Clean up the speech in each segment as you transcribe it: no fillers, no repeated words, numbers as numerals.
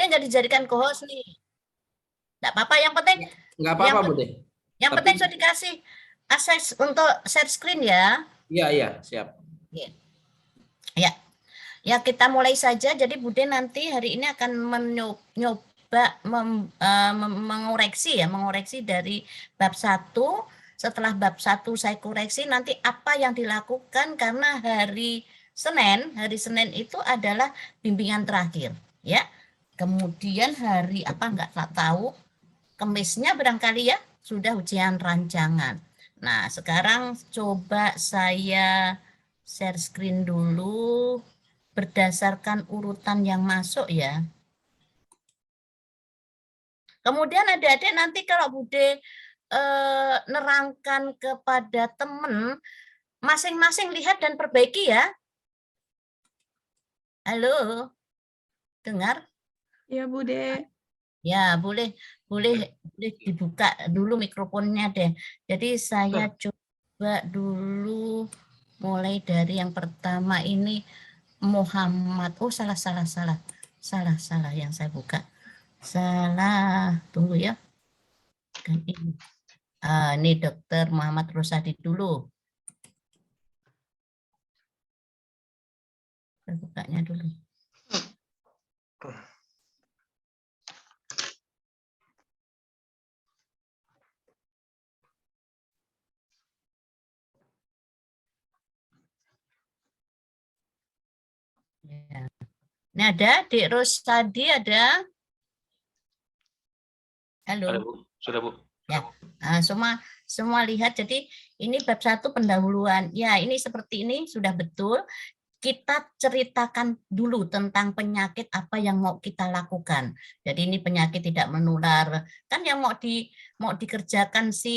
nggak dijadikan co-host nih. Nggak apa-apa, yang penting Nggak apa-apa, Bude. yang Tapi penting sudah dikasih akses untuk share screen ya. iya, siap. Ya, ya kita mulai saja. Jadi Bude nanti hari ini akan mencoba mengoreksi dari bab 1. Setelah bab 1 saya koreksi, nanti apa yang dilakukan karena hari Senin itu adalah bimbingan terakhir, ya. Kemudian hari apa nggak tahu, Kemisnya barangkali ya sudah ujian rancangan. Nah, sekarang coba saya share screen dulu berdasarkan urutan yang masuk ya. Kemudian adik-adik nanti kalau Bude nerangkan kepada teman, masing-masing lihat dan perbaiki ya. Halo, dengar? Ya, Bude. Ya, boleh dibuka dulu mikrofonnya deh. Jadi saya coba dulu mulai dari yang pertama ini Muhammad. Oh, salah yang saya buka. Salah, tunggu ya. Kan ini. Ini Dokter Muhammad Rosadi dulu. Saya bukanya dulu. Ya. Ini ada Dik Rosadi ada. Halo. Ada, Bu. Sudah, Bu. Ya, semua lihat. Jadi ini bab 1 pendahuluan. Ya, ini seperti ini sudah betul. Kita ceritakan dulu tentang penyakit apa yang mau kita lakukan. Jadi ini penyakit tidak menular. Kan yang mau dikerjakan si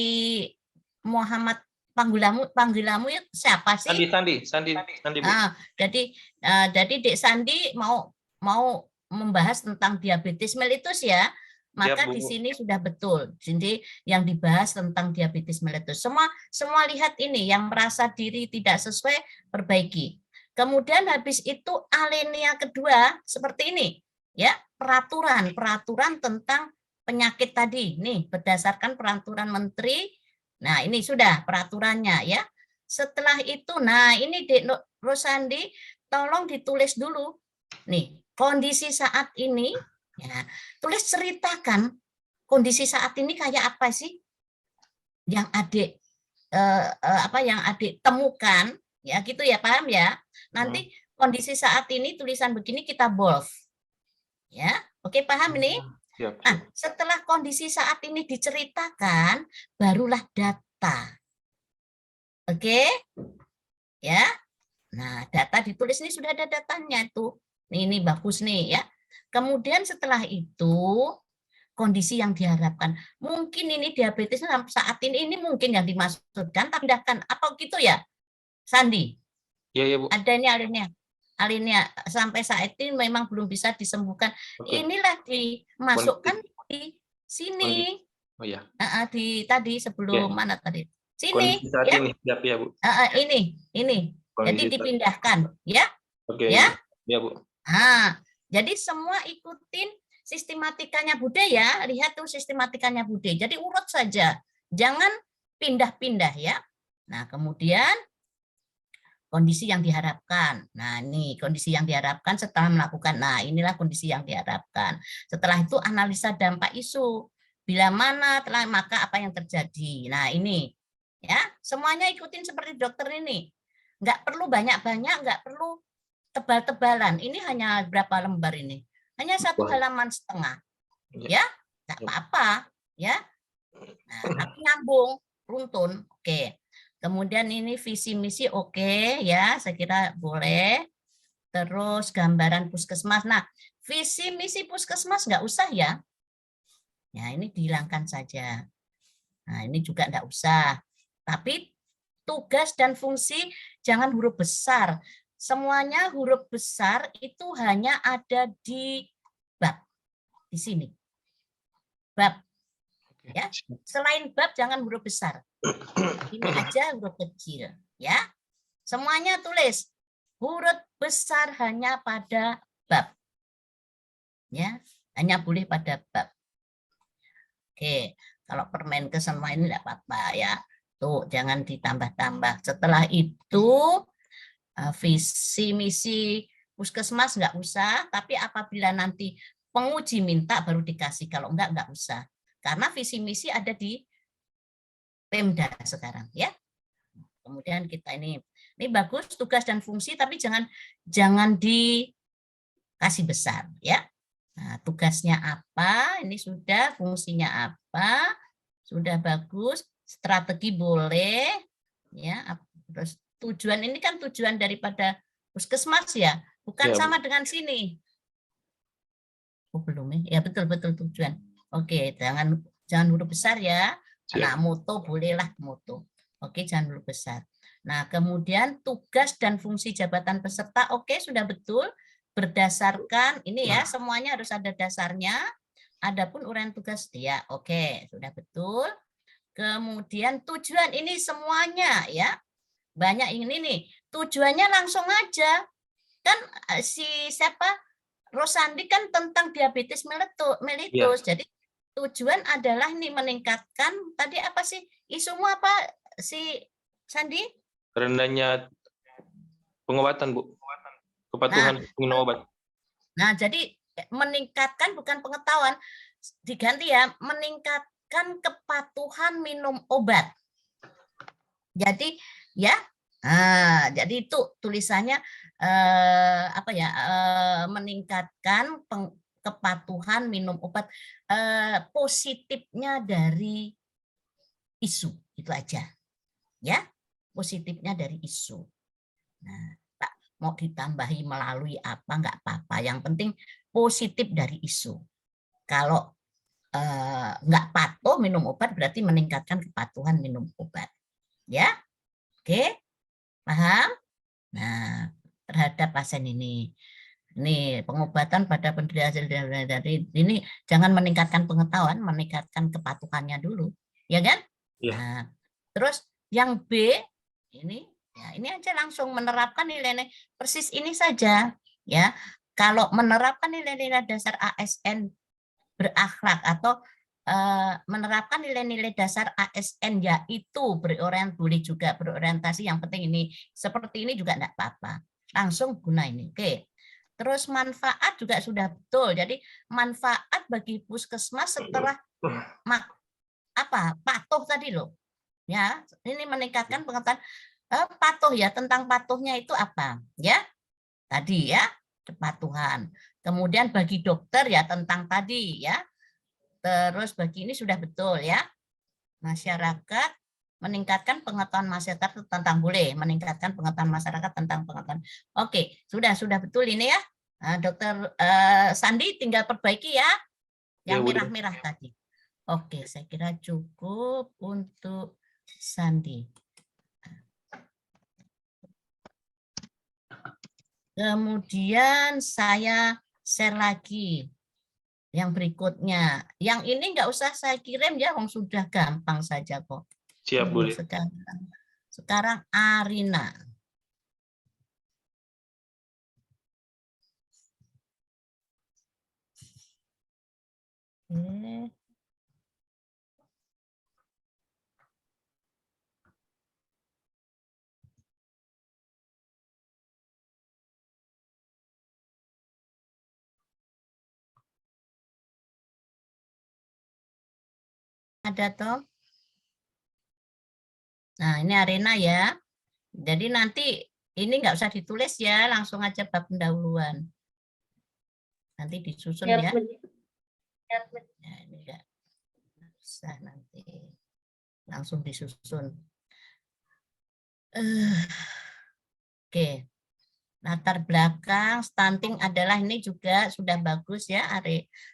Muhammad panggilamu siapa sih? Sandi, Bu. Jadi Dek Sandi mau membahas tentang diabetes mellitus ya. Maka Bu. di sini sudah betul. Jadi yang dibahas tentang diabetes mellitus. Semua lihat ini, yang merasa diri tidak sesuai perbaiki. Kemudian habis itu alinea kedua seperti ini, ya, peraturan tentang penyakit tadi. Nih, berdasarkan peraturan menteri. Nah, ini sudah peraturannya ya. Setelah itu, nah ini Dek Rosandi, tolong ditulis dulu. Nih, kondisi saat ini, ya, tulis ceritakan kondisi saat ini kayak apa sih yang adik yang adik temukan, ya gitu ya, paham ya? Nanti kondisi saat ini tulisan begini kita bold, ya, oke, paham ini? Siap. Nah, setelah kondisi saat ini diceritakan, barulah data, oke, ya. Nah, data ditulis ini sudah ada datanya tuh, ini bagus nih ya. Kemudian setelah itu kondisi yang diharapkan. Mungkin ini diabetes saat ini mungkin yang dimaksudkan, tambahkan apa gitu ya, Sandi? Iya, Bu. Ada ini alinea sampai saat ini memang belum bisa disembuhkan. Oke. Inilah dimasukkan di sini. Oh ya. Di tadi sebelum mana tadi? Sini. Kondisi saat ya. ini, siap ya, Bu. Ini. Jadi dipindahkan, ya. Oke. Ya. Ya, Bu. Jadi semua ikutin sistematikanya Bude ya. Lihat tuh sistematikanya Bude. Jadi urut saja. Jangan pindah-pindah ya. Nah, kemudian kondisi yang diharapkan. Nah, ini kondisi yang diharapkan setelah melakukan. Nah, inilah kondisi yang diharapkan. Setelah itu analisa dampak isu. Bila mana telah maka apa yang terjadi. Nah, ini ya, semuanya ikutin seperti dokter ini. Enggak perlu banyak-banyak, enggak perlu tebal-tebalan. Ini hanya berapa lembar ini? Hanya 1 halaman setengah. Ya, enggak apa-apa, ya. Nah, tapi nyambung, runtun. Oke. Kemudian ini visi misi oke ya, saya kira boleh. Terus gambaran puskesmas. Nah, visi misi puskesmas nggak usah ya. Ya, ini dihilangkan saja. Nah, ini juga nggak usah. Tapi tugas dan fungsi jangan huruf besar. Semuanya huruf besar itu hanya ada di bab. Di sini. Bab. Ya, selain bab jangan huruf besar. Ini aja huruf kecil, ya. Semuanya tulis huruf besar hanya pada bab. Ya. hanya boleh pada bab. Oke, kalau Permenkes semua ini tidak apa-apa ya. Tuh, jangan ditambah-tambah. Setelah itu visi misi puskesmas nggak usah, tapi apabila nanti penguji minta baru dikasih, kalau nggak usah. Karena visi misi ada di Pemda sekarang ya. Kemudian kita ini bagus tugas dan fungsi, tapi jangan dikasih besar ya. Nah, tugasnya apa? Ini sudah, fungsinya apa? Sudah bagus, strategi boleh ya. Terus tujuan ini kan tujuan daripada puskesmas ya, bukan Ya, Bu. sama dengan sini. Oh, belum ya? Ya betul tujuan. Oke, jangan huruf besar ya. Nah, Siap. moto bolehlah moto. Oke, jangan huruf besar. Nah, kemudian tugas dan fungsi jabatan peserta, oke, sudah betul. Berdasarkan ini ya, semuanya harus ada dasarnya. Adapun uraian tugas dia, oke, sudah betul. Kemudian tujuan ini semuanya ya. Banyak ini nih, tujuannya langsung aja. Kan si siapa? Rosandi kan tentang diabetes mellitus. Jadi tujuan adalah nih meningkatkan, tadi apa sih? Isumu apa si Sandi? Rendahnya pengobatan, Bu. Kepatuhan minum obat. Nah, jadi meningkatkan bukan pengetahuan, diganti ya, meningkatkan kepatuhan minum obat. Jadi ya, jadi itu tulisannya apa ya, meningkatkan kepatuhan minum obat, positifnya dari isu itu aja, ya, positifnya dari isu. Nah, mau ditambahi melalui apa nggak apa-apa, yang penting positif dari isu. Kalau nggak patuh minum obat berarti meningkatkan kepatuhan minum obat, ya, oke, paham? Nah, terhadap pasien ini pengobatan pada penderita dari ini jangan meningkatkan pengetahuan, meningkatkan kepatuhannya dulu, ya kan? Ya. Nah, terus yang B ini ya, ini aja langsung menerapkan nilai-nilai persis ini saja ya. Kalau menerapkan nilai-nilai dasar ASN berakhlak atau menerapkan nilai-nilai dasar ASN yaitu boleh juga berorientasi, yang penting ini seperti ini juga enggak apa-apa. Langsung guna ini. Oke. Terus manfaat juga sudah betul. Jadi manfaat bagi puskesmas setelah patuh tadi loh. Ya, ini meningkatkan pengetahuan patuh ya, tentang patuhnya itu apa? Ya. Tadi ya, kepatuhan. Kemudian bagi dokter ya tentang tadi ya. Terus bagi ini sudah betul ya. Masyarakat meningkatkan pengetahuan masyarakat tentang meningkatkan pengetahuan masyarakat tentang pengetahuan. Oke, sudah betul ini ya. Dokter Sandi tinggal perbaiki ya yang merah-merah tadi. Oke, saya kira cukup untuk Sandi. Kemudian saya share lagi yang berikutnya. Yang ini nggak usah saya kirim ya, sudah gampang saja kok. Siap, Bu. Sekarang Arina. Oke. Ada toh? Nah, ini Arena ya. Jadi nanti ini nggak usah ditulis ya, langsung aja bab pendahuluan. Nanti disusun ya. Ya, ini enggak usah nanti. Langsung disusun. Oke. Latar belakang stunting adalah ini juga sudah bagus ya.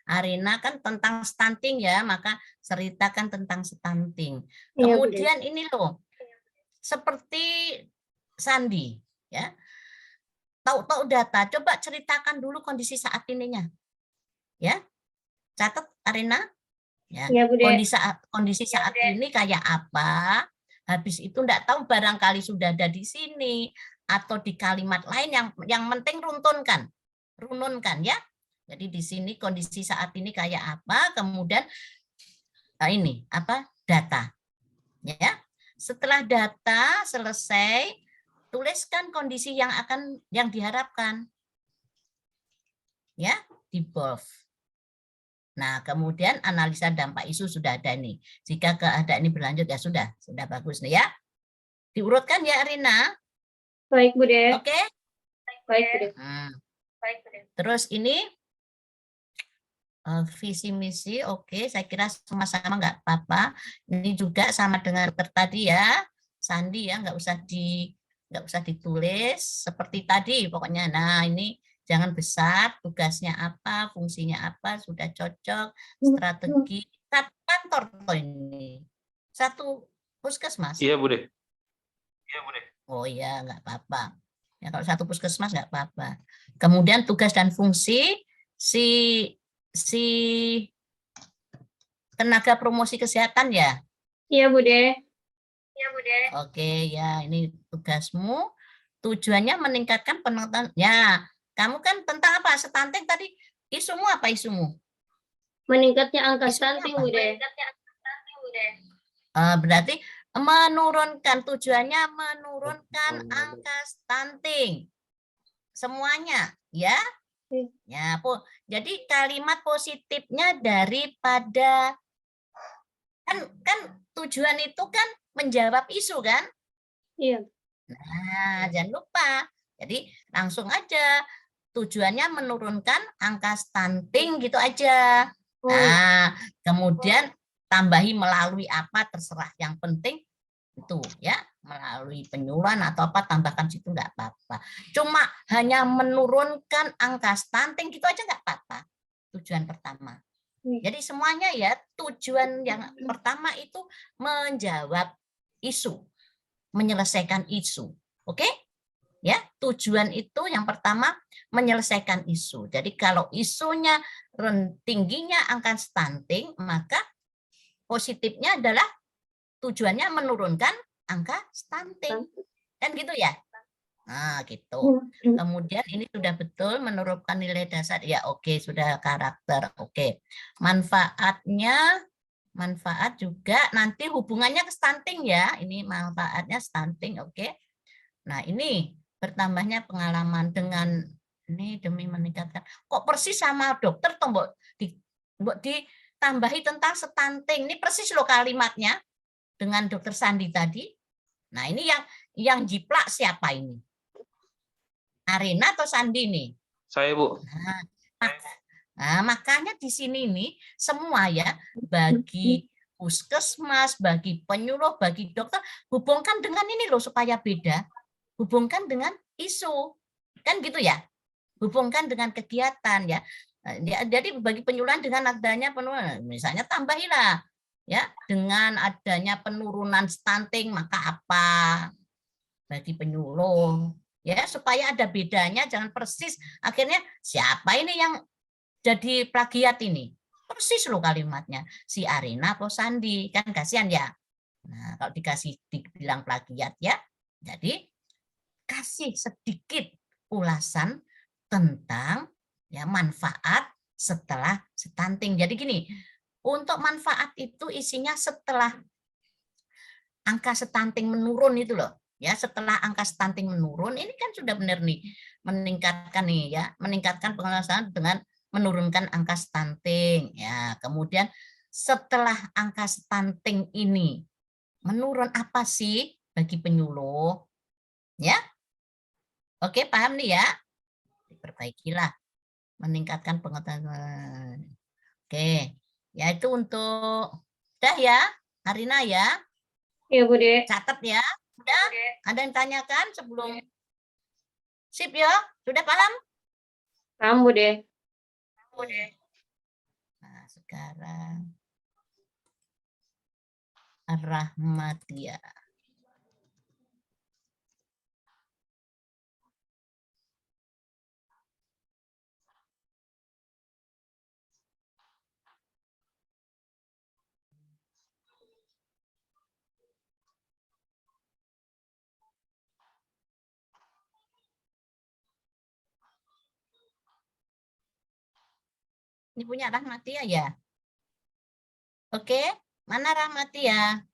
Arena kan tentang stunting ya, maka ceritakan tentang stunting. Kemudian ini loh, seperti Sandi ya. Tahu data, coba ceritakan dulu kondisi saat ininya. Ya. Catat Arena. Ya. Kondisi saat ini kayak apa? Habis itu enggak tahu barangkali sudah ada di sini atau di kalimat lain, yang penting rununkan ya. Jadi di sini kondisi saat ini kayak apa, kemudian ini apa data. Ya. Setelah data selesai, tuliskan kondisi yang diharapkan. Ya, di bold. Nah, kemudian analisa dampak isu sudah ada nih. Jika keadaan ini berlanjut ya sudah bagus nih ya. Diurutkan ya Rina. Baik, Bude. Oke? Baik, Bude. Terus ini visi misi, oke, saya kira sama-sama nggak apa-apa. Ini juga sama dengan tadi ya, Sandi ya, nggak usah ditulis seperti tadi pokoknya. Nah ini jangan besar, tugasnya apa, fungsinya apa, sudah cocok, strategi kantor ini. Satu puskesmas. Iya, Bude. Oh iya, nggak apa-apa. Ya, kalau satu puskesmas nggak apa-apa. Kemudian tugas dan fungsi si tenaga promosi kesehatan ya. Iya, Bude. Oke, ya ini tugasmu. Tujuannya meningkatkan pengetahuan. Ya, kamu kan tentang apa? Stunting tadi. Isumu apa isumu? Meningkatnya angka Isunya stunting, apa? Bude. Berarti menurunkan, tujuannya menurunkan angka stunting. Semuanya, ya. Ya, jadi kalimat positifnya daripada kan tujuan itu kan menjawab isu kan? Iya. Nah, jangan lupa. Jadi langsung aja tujuannya menurunkan angka stunting gitu aja. Nah, kemudian tambahi melalui apa terserah. Yang penting itu ya, melalui penyuluhan atau apa tambahkan situ nggak apa-apa. Cuma hanya menurunkan angka stunting gitu aja nggak apa-apa. Tujuan pertama. Jadi semuanya ya, tujuan yang pertama itu menjawab isu, menyelesaikan isu. Oke? Ya, tujuan itu yang pertama menyelesaikan isu. Jadi kalau isunya tingginya angka stunting, maka positifnya adalah tujuannya menurunkan angka stunting. Kan gitu ya? Nah, gitu. Kemudian ini sudah betul menurunkan nilai dasar. Ya, oke, sudah karakter. Oke. Manfaat juga nanti hubungannya ke stunting ya. Ini manfaatnya stunting, oke. Nah, ini bertambahnya pengalaman dengan ini demi meningkatkan. Kok persis sama dokter toh, Mbok ditambahi tentang stunting. Ini persis loh kalimatnya dengan dokter Sandi tadi. Nah, ini yang jiplak siapa ini? Arina atau Sandi nih? Saya, Bu. Makanya di sini nih semua ya, bagi puskesmas, bagi penyuluh, bagi dokter, hubungkan dengan ini loh supaya beda. Hubungkan dengan isu. Kan gitu ya? Hubungkan dengan kegiatan ya. Jadi bagi penyuluhan dengan adanya penurunan, misalnya tambahilah ya, dengan adanya penurunan stunting maka apa? Bagi penyuluh ya, supaya ada bedanya, jangan persis akhirnya siapa ini yang jadi plagiat ini, persis loh kalimatnya si Arina atau Sandi, kan kasihan ya. Nah, kalau dibilang plagiat ya, jadi kasih sedikit ulasan tentang ya manfaat setelah stunting. Jadi gini, untuk manfaat itu isinya setelah angka stunting menurun itu loh. Ya, setelah angka stunting menurun, ini kan sudah benar nih, meningkatkan nih ya, meningkatkan pengawasan dengan menurunkan angka stunting. Ya, kemudian setelah angka stunting ini menurun apa sih bagi penyuluh? Ya. Oke, paham nih ya? Diperbaikilah, meningkatkan pengetahuan. Oke, ya itu untuk udah ya, Arina ya. Iya, Bude. Catat ya. Udah? Ada yang tanyakan sebelum sip ya? Sudah paham? Paham, Bude. Nah, sekarang Rahmatia. Ini punya Rahmatia ya? Oke, mana Rahmatia?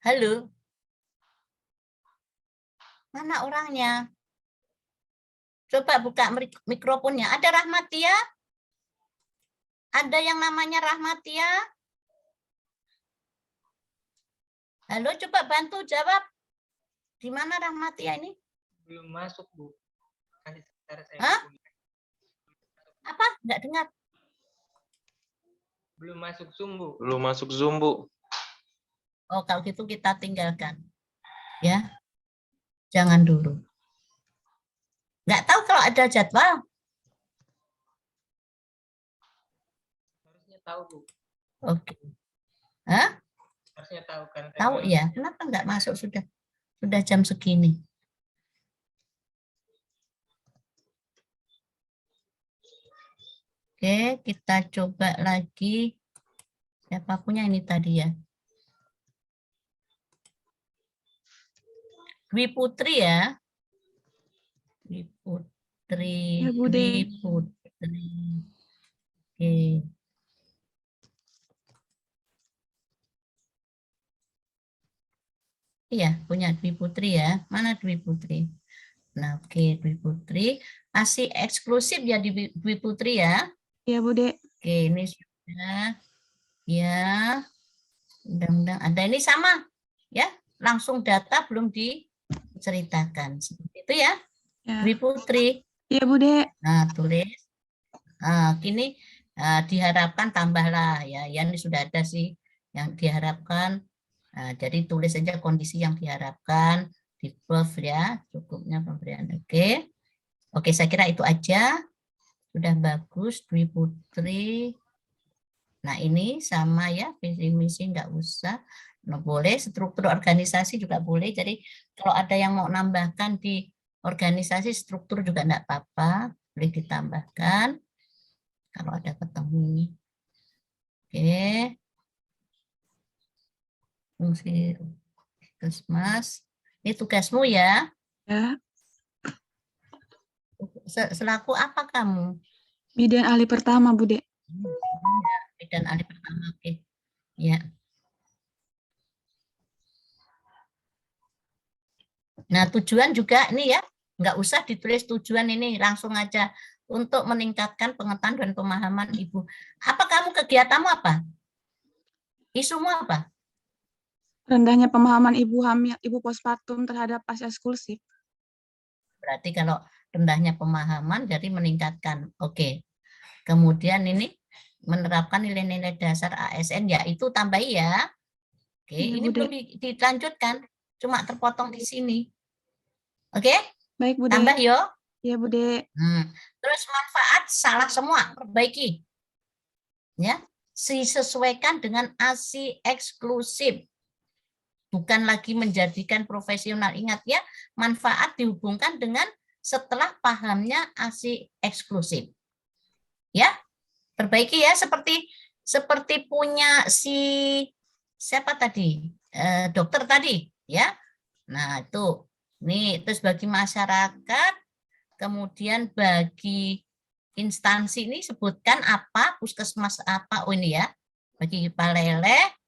Halo? Mana orangnya? Coba buka mikrofonnya. Ada Rahmatia? Ada yang namanya Rahmatia? Halo, coba bantu jawab. Di mana Rahmatia ini? Belum masuk, Bu. Nanti sebentar saya Hah? hubungi. Apa? Enggak dengar. Belum masuk Zoom, Bu. Belum masuk Zoom, Bu. Oh, kalau gitu kita tinggalkan. Ya. Jangan dulu. Enggak tahu kalau ada jadwal. Harusnya tahu, Bu. Oke. Hah? Harusnya tahu kan. Tahu ya? Kenapa enggak masuk sudah? Sudah jam segini. Oke, kita coba lagi. Siapa punya ini tadi ya? Dwi Putri ya. Dwi Putri. Ya, Bude. Dwi Putri. Oke. Iya, punya Dwi Putri ya. Mana Dwi Putri? Nah, oke, Dwi Putri. Masih eksklusif ya Dwi Putri ya. Ya, Bude. Oke, ini sudah. Ya. Undang-undang ada ini sama ya. Langsung data belum diceritakan. Seperti itu ya. Ya. Dwi Putri. Ya, Bude. Nah, tulis. Kini diharapkan tambahlah ya. Ini sudah ada sih yang diharapkan. Jadi tulis saja kondisi yang diharapkan di buff ya, cukupnya pemberian. Oke, saya kira itu aja. Sudah bagus, Dwi Putri. Nah, ini sama ya, visi misi nggak usah. Nah, boleh, struktur organisasi juga boleh. Jadi kalau ada yang mau nambahkan di organisasi struktur juga enggak apa-apa, boleh ditambahkan. Kalau ada ketemu. Oke. Fungsi Puskesmas. Ini tugasmu ya. Ya. Selaku apa kamu? Bidan ahli pertama, Bude. Bidan ahli pertama. Oke. Ya. Nah, tujuan juga ini ya. Nggak usah ditulis tujuan ini, langsung aja untuk meningkatkan pengetahuan dan pemahaman Ibu. Apa kamu kegiatanmu apa? Isumu apa? Rendahnya pemahaman ibu hamil, ibu postpartum terhadap ASI eksklusif. Berarti kalau rendahnya pemahaman jadi meningkatkan. Oke. Kemudian ini menerapkan nilai-nilai dasar ASN ya, itu tambahi ya. Oke, Ya, ini Bude. belum dilanjutkan, cuma terpotong di sini. Oke? Baik, Bude. Tambah yo. Ya, Bude. Terus manfaat salah semua, perbaiki. Ya, disesuaikan dengan ASI eksklusif. Bukan lagi menjadikan profesional. Ingat ya, manfaat dihubungkan dengan setelah pahamnya ASI eksklusif. Ya, perbaiki ya, seperti punya si siapa tadi? Dokter tadi, ya. Nah, itu. Nih, terus bagi masyarakat, kemudian bagi instansi ini sebutkan apa, puskesmas apa, oh ini ya, bagi Palele,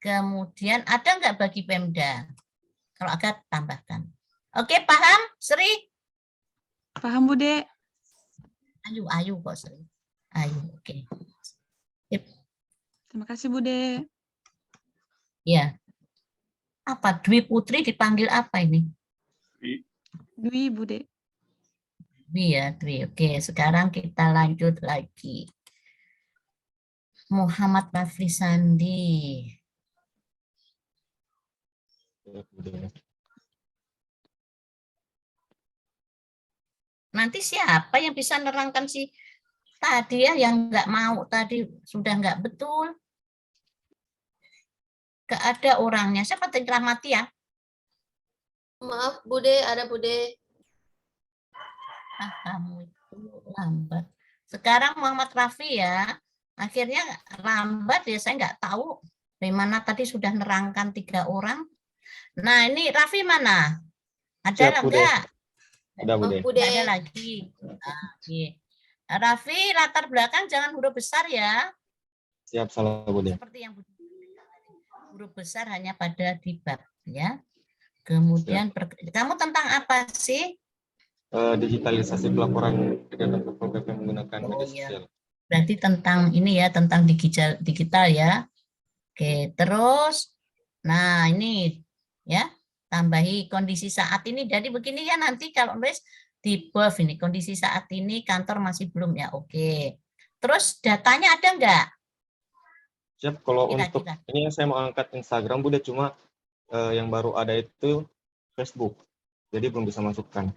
kemudian ada nggak bagi Pemda? Kalau agak tambahkan. Oke, paham, Sri? Paham, Bude? Ayu kok Sri. Ayu, oke. Terima kasih, Bude. Ya. Apa, Dwi Putri dipanggil apa ini? Dwi, Bude. Dwi ya, Dwi. Oke, sekarang kita lanjut lagi. Muhammad Rafli Sandi. Nanti siapa yang bisa nerangkan si tadi ya yang nggak mau tadi sudah nggak betul? Nggak ada orangnya. Siapa tadi Rahmati ya? Maaf, Bude, ada Bude. Kamu itu lambat. Sekarang Muhammad Rafi ya. Akhirnya lambat ya, saya nggak tahu dari mana tadi sudah nerangkan 3 orang. Nah, ini Rafi mana? Ada Siap, Bude. enggak? Ada, Bude. Bude. Ada lagi. Oke. Raffi, latar belakang jangan huruf besar ya. Siap, salah Bude. Seperti yang huruf besar hanya pada di bab ya. Kemudian kamu tentang apa sih? Digitalisasi pelaporan kegiatan Satpol PP menggunakan Oh, media iya. sosial. Berarti tentang ini ya, tentang digital ya. Oke, terus nah ini ya, tambahi kondisi saat ini. Jadi begini ya, nanti kalau nulis di buff ini kondisi saat ini kantor masih belum ya. Oke. Terus datanya ada enggak? Siap, kalau untuk Kira-kira. ini saya mau angkat Instagram Bude, cuma yang baru ada itu Facebook. Jadi belum bisa masukkan.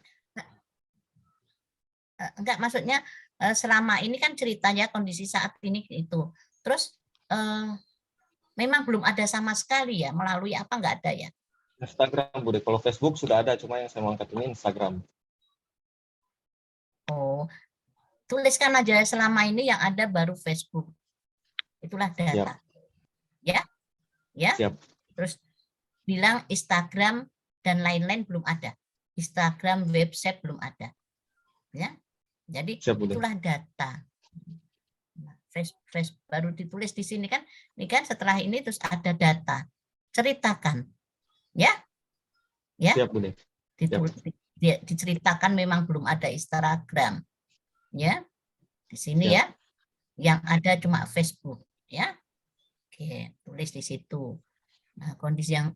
Enggak, maksudnya selama ini kan ceritanya kondisi saat ini itu. Terus memang belum ada sama sekali ya, melalui apa enggak ada ya? Instagram Bude, kalau Facebook sudah ada, cuma yang saya mau angkat ini Instagram. Oh, tuliskan aja selama ini yang ada baru Facebook. Itulah data. Ya? Ya? Siap. Terus bilang Instagram dan lain-lain belum ada. Instagram, website belum ada. Ya? Jadi Siap, Bude. itulah data. Nah, baru ditulis di sini kan. Ini kan setelah ini terus ada data. Ceritakan. Ya? Ya? Siap, Bude. Diceritakan memang belum ada Instagram. Ya? Di sini Siap. ya. Yang ada cuma Facebook, ya. Oke, tulis di situ. Nah, kondisi yang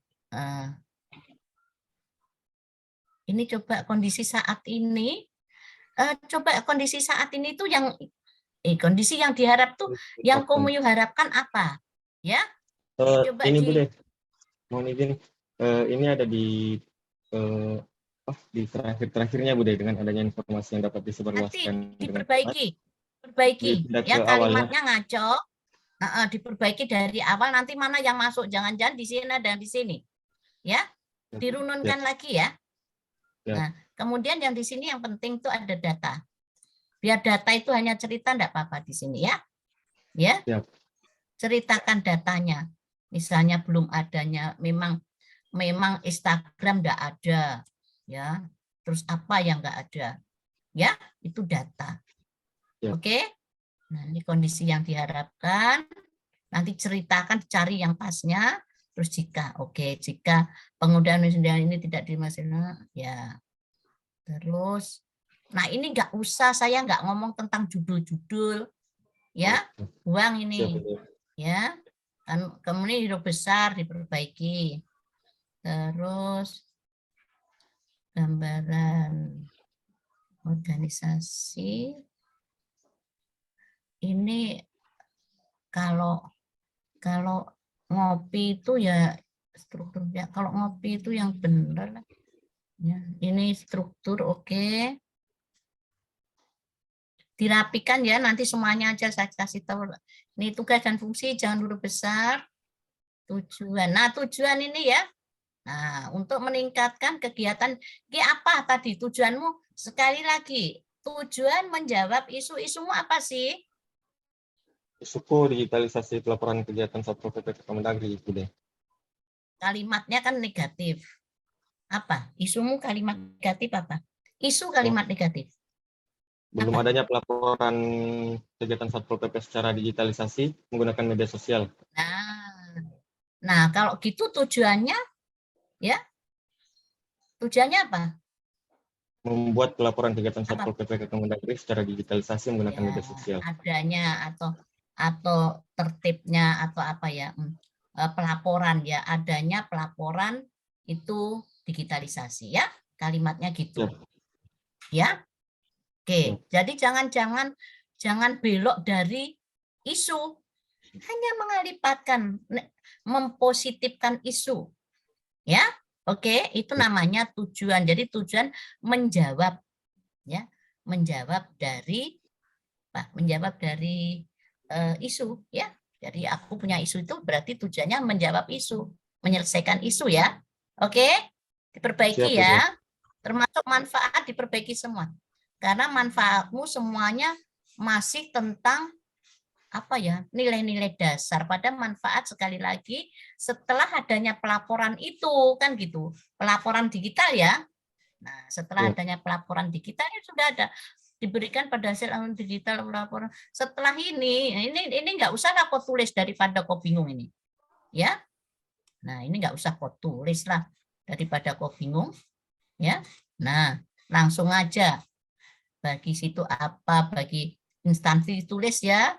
ini coba kondisi saat ini. Coba kondisi saat ini tuh yang kondisi yang diharap tuh yang Komuyu harapkan apa? Ya? Coba Ini Bude, mohon izin. Ini ada di terakhir-terakhirnya Bude, dengan adanya informasi yang dapat disebarluaskan. Nanti diperbaiki ya, kalimatnya ngaco. Diperbaiki dari awal, nanti mana yang masuk, jangan-jangan di sini dan di sini. Ya? Dirununkan lagi ya. Nah, kemudian yang di sini yang penting itu ada data. Biar data itu hanya cerita, enggak apa-apa di sini ya. Ya. Siap. Ceritakan datanya. Misalnya belum adanya memang Instagram enggak ada ya. Terus apa yang enggak ada? Ya, itu data. Siap. Oke? Nah, ini kondisi yang diharapkan. Nanti ceritakan, cari yang pasnya. Terus jika penggunaan ini tidak dimaksudkan, ya. Terus, nah ini nggak usah, saya nggak ngomong tentang judul-judul, ya. Buang ini, ya. Kan kemudian huruf besar diperbaiki. Terus gambaran organisasi. Ini kalau ngopi itu ya strukturnya, kalau ngopi itu yang benar ya. Ini struktur, oke. Dirapikan ya, nanti semuanya aja saya kasih tahu. Ini tugas dan fungsi, jangan huruf besar. Tujuan, nah tujuan ini ya. Nah, untuk meningkatkan kegiatan, ini apa tadi tujuanmu? Sekali lagi, tujuan menjawab isu-isumu apa sih? Isuku digitalisasi pelaporan kegiatan Satpol PP Kemendagri, Bude. Kalimatnya kan negatif. Apa? Isumu kalimat negatif apa? Isu kalimat negatif. Belum Apa? adanya pelaporan kegiatan Satpol PP secara digitalisasi menggunakan media sosial. Nah, kalau gitu tujuannya, ya, tujuannya apa? Membuat pelaporan kegiatan Satpol PP ke Kemendagri secara digitalisasi menggunakan media sosial. Adanya atau tertibnya atau apa ya, pelaporan ya, adanya pelaporan itu digitalisasi ya, kalimatnya gitu. Ya. Oke, jadi jangan belok dari isu, hanya mengalipatkan, mempositifkan isu. Ya. Oke, itu namanya tujuan. Jadi tujuan menjawab ya, menjawab dari isu ya. Jadi aku punya isu itu berarti tujuannya menjawab isu, menyelesaikan isu ya. Oke? Diperbaiki ya. Termasuk manfaat diperbaiki semua. Karena manfaatmu semuanya masih tentang apa ya? Nilai-nilai dasar. Pada manfaat sekali lagi setelah adanya pelaporan itu kan gitu. Pelaporan digital ya. Nah, setelah adanya pelaporan digital ya sudah ada diberikan pada hasil digital laporan. Setelah ini nggak usah lah kau tulis daripada kau bingung ini, ya. Nah ini nggak usah kau tulis lah daripada kau bingung, ya. Nah langsung aja bagi situ apa, bagi instansi tulis ya,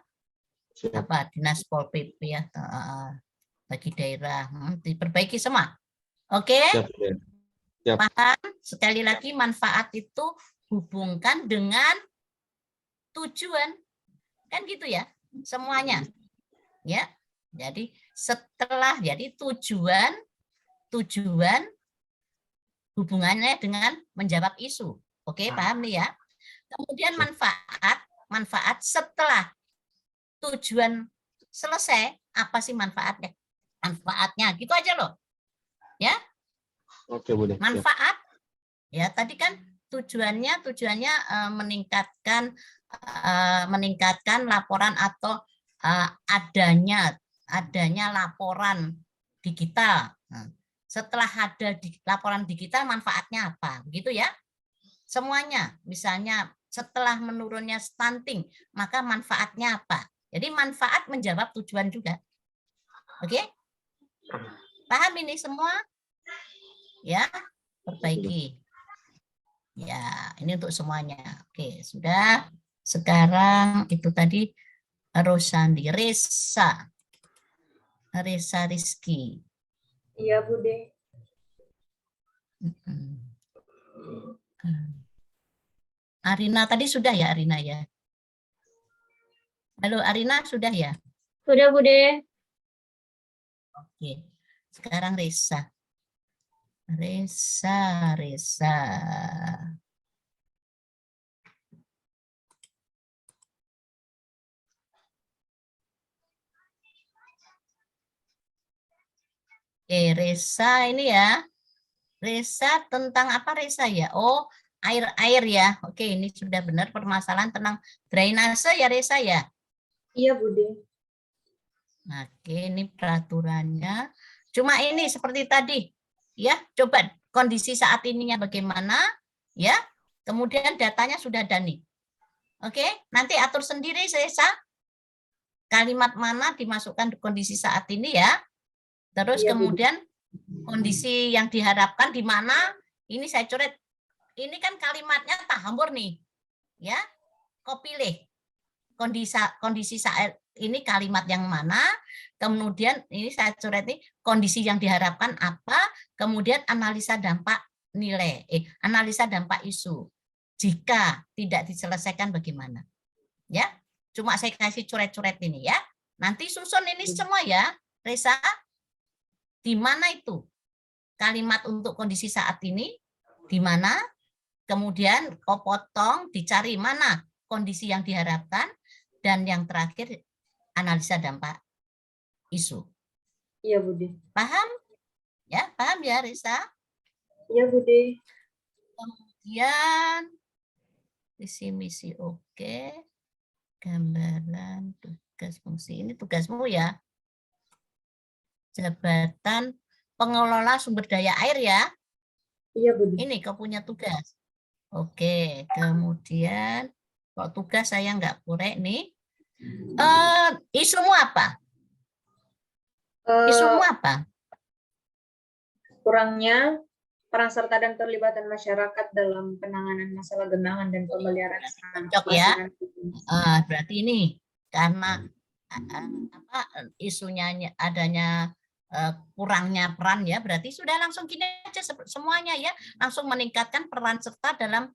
Siap. apa dinas Pol PP ya, bagi daerah diperbaiki semua. Oke. Siap, Bude. Paham? Sekali lagi manfaat itu hubungkan dengan tujuan, kan gitu ya semuanya, ya. Jadi setelah tujuan hubungannya dengan menjawab isu. Oke, paham nih ya. Kemudian manfaat setelah tujuan selesai, apa sih manfaatnya? Manfaatnya gitu aja loh, ya. Oke, Bude. Siap. Manfaat ya tadi kan tujuannya meningkatkan laporan atau adanya laporan digital. Nah, setelah ada laporan digital manfaatnya apa begitu ya, semuanya. Misalnya setelah menurunnya stunting maka manfaatnya apa, jadi manfaat menjawab tujuan juga. Oke, paham ini semua ya, perbaiki. Ya, ini untuk semuanya. Oke, sudah. Sekarang itu tadi Rosandi, Resa Rizky. Iya, Bude. Arina tadi sudah ya, Arina ya. Halo Arina, sudah ya? Sudah, Bude. Oke. Sekarang Resa. Oke, Resa ini ya. Resa tentang apa Resa ya? Oh, air ya. Oke, ini sudah benar permasalahan tentang drainase ya Resa ya. Iya, Bude. Oke, ini peraturannya. Cuma ini seperti tadi. Ya, coba kondisi saat ininya bagaimana, ya. Kemudian datanya sudah ada nih. Oke, nanti atur sendiri Resa. Kalimat mana dimasukkan kondisi saat ini ya. Terus Iya, kemudian kondisi yang diharapkan di mana, ini saya coret. Ini kan kalimatnya tahambur nih. Ya. Kau pilih kondisi saat ini kalimat yang mana, kemudian ini saya coret nih kondisi yang diharapkan apa, kemudian analisa dampak nilai, analisa dampak isu. Jika tidak diselesaikan bagaimana? Ya. Cuma saya kasih coret-coret ini ya. Nanti susun ini semua ya, Resa. Di mana itu kalimat untuk kondisi saat ini, di mana, kemudian kau potong, dicari mana kondisi yang diharapkan, dan yang terakhir analisa dampak isu. Iya, Bude. Paham? Ya, paham ya Risa? Iya, Bude. Kemudian visi misi oke, gambaran tugas fungsi, ini tugasmu ya. Jabatan pengelola sumber daya air ya. Iya, Bude. Ini kau punya tugas. Oke, kemudian kok tugas saya nggak korek nih. Isumu apa? Isumu apa? Kurangnya peran serta dan terlibatan masyarakat dalam penanganan masalah genangan dan pemeliharaan Cocok ya. Berarti ini karena isunya adanya kurangnya peran ya, berarti sudah langsung gini aja semuanya ya, langsung meningkatkan peran serta dalam